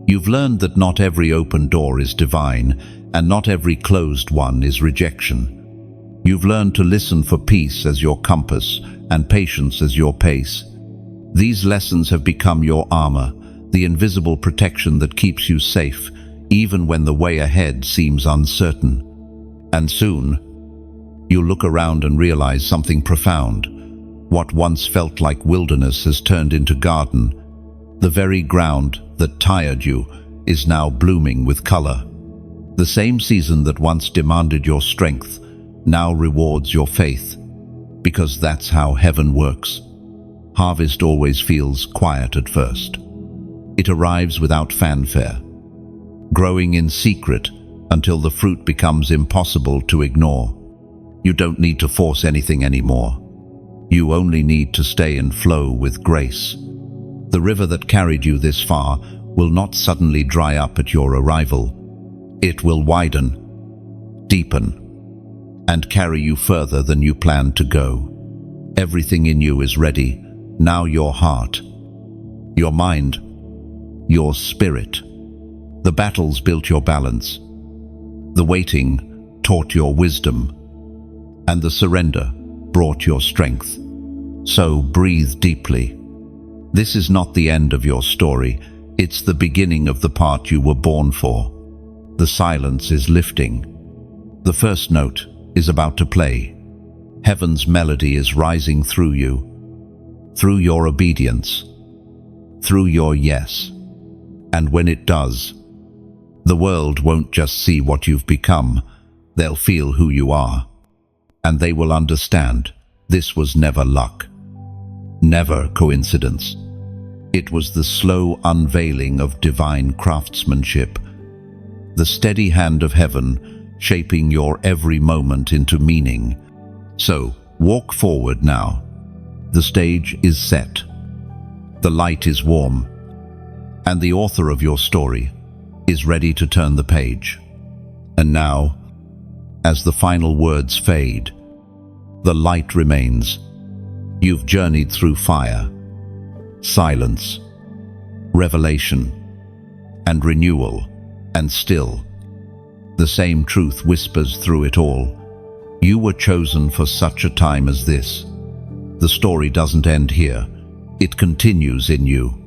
You've learned that not every open door is divine, and not every closed one is rejection. You've learned to listen for peace as your compass and patience as your pace. These lessons have become your armor, the invisible protection that keeps you safe, even when the way ahead seems uncertain. And soon, you'll look around and realize something profound. What once felt like wilderness has turned into garden. The very ground that tired you is now blooming with color. The same season that once demanded your strength now rewards your faith, because that's how heaven works. Harvest always feels quiet at first. It arrives without fanfare, growing in secret until the fruit becomes impossible to ignore. You don't need to force anything anymore. You only need to stay and flow with grace. The river that carried you this far will not suddenly dry up at your arrival. It will widen, deepen, and carry you further than you planned to go. Everything in you is ready. Now your heart, your mind, your spirit. The battles built your balance. The waiting taught your wisdom. And the surrender brought your strength. So breathe deeply. This is not the end of your story. It's the beginning of the part you were born for. The silence is lifting. The first note is about to play. Heaven's melody is rising through you, through your obedience, through your yes. And when it does, the world won't just see what you've become, they'll feel who you are. And they will understand this was never luck, never coincidence. It was the slow unveiling of divine craftsmanship, the steady hand of heaven shaping your every moment into meaning. So, walk forward now. The stage is set. The light is warm. And the author of your story is ready to turn the page. And now, as the final words fade, the light remains. You've journeyed through fire, silence, revelation, and renewal, and still, the same truth whispers through it all. You were chosen for such a time as this. The story doesn't end here. It continues in you.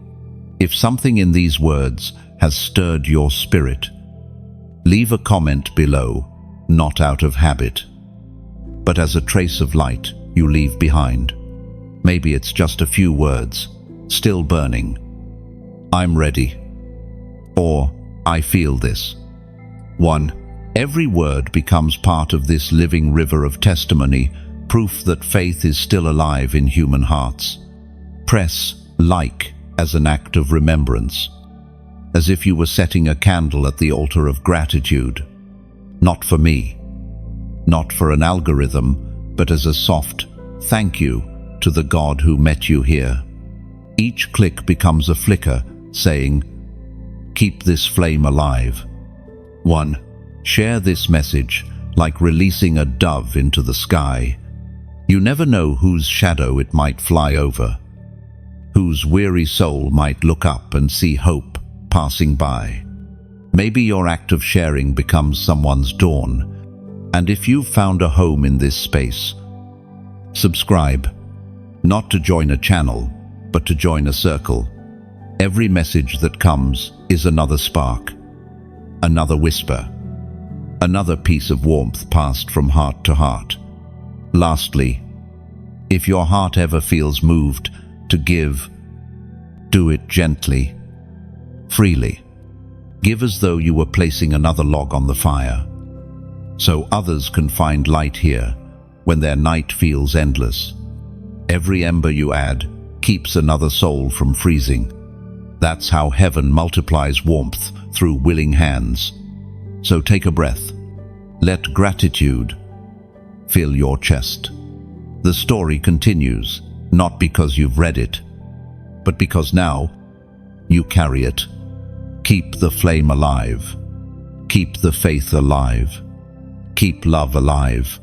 If something in these words has stirred your spirit, leave a comment below, not out of habit, but as a trace of light you leave behind. Maybe it's just a few words, still burning. I'm ready. Or, I feel this. 1. Every word becomes part of this living river of testimony, proof that faith is still alive in human hearts. Press like as an act of remembrance, as if you were setting a candle at the altar of gratitude. Not for me, not for an algorithm, but as a soft thank you to the God who met you here. Each click becomes a flicker, saying, keep this flame alive. 1. Share this message like releasing a dove into the sky. You never know whose shadow it might fly over, whose weary soul might look up and see hope passing by. Maybe your act of sharing becomes someone's dawn, and if you've found a home in this space, Subscribe, not to join a channel, but to join a circle. Every message that comes is another spark, another whisper, another piece of warmth passed from heart to heart. Lastly, if your heart ever feels moved to give, do it gently, freely. Give as though you were placing another log on the fire, so others can find light here when their night feels endless. Every ember you add keeps another soul from freezing. That's how heaven multiplies warmth through willing hands. So take a breath. Let gratitude fill your chest. The story continues, not because you've read it, but because now you carry it. Keep the flame alive. Keep the faith alive. Keep love alive.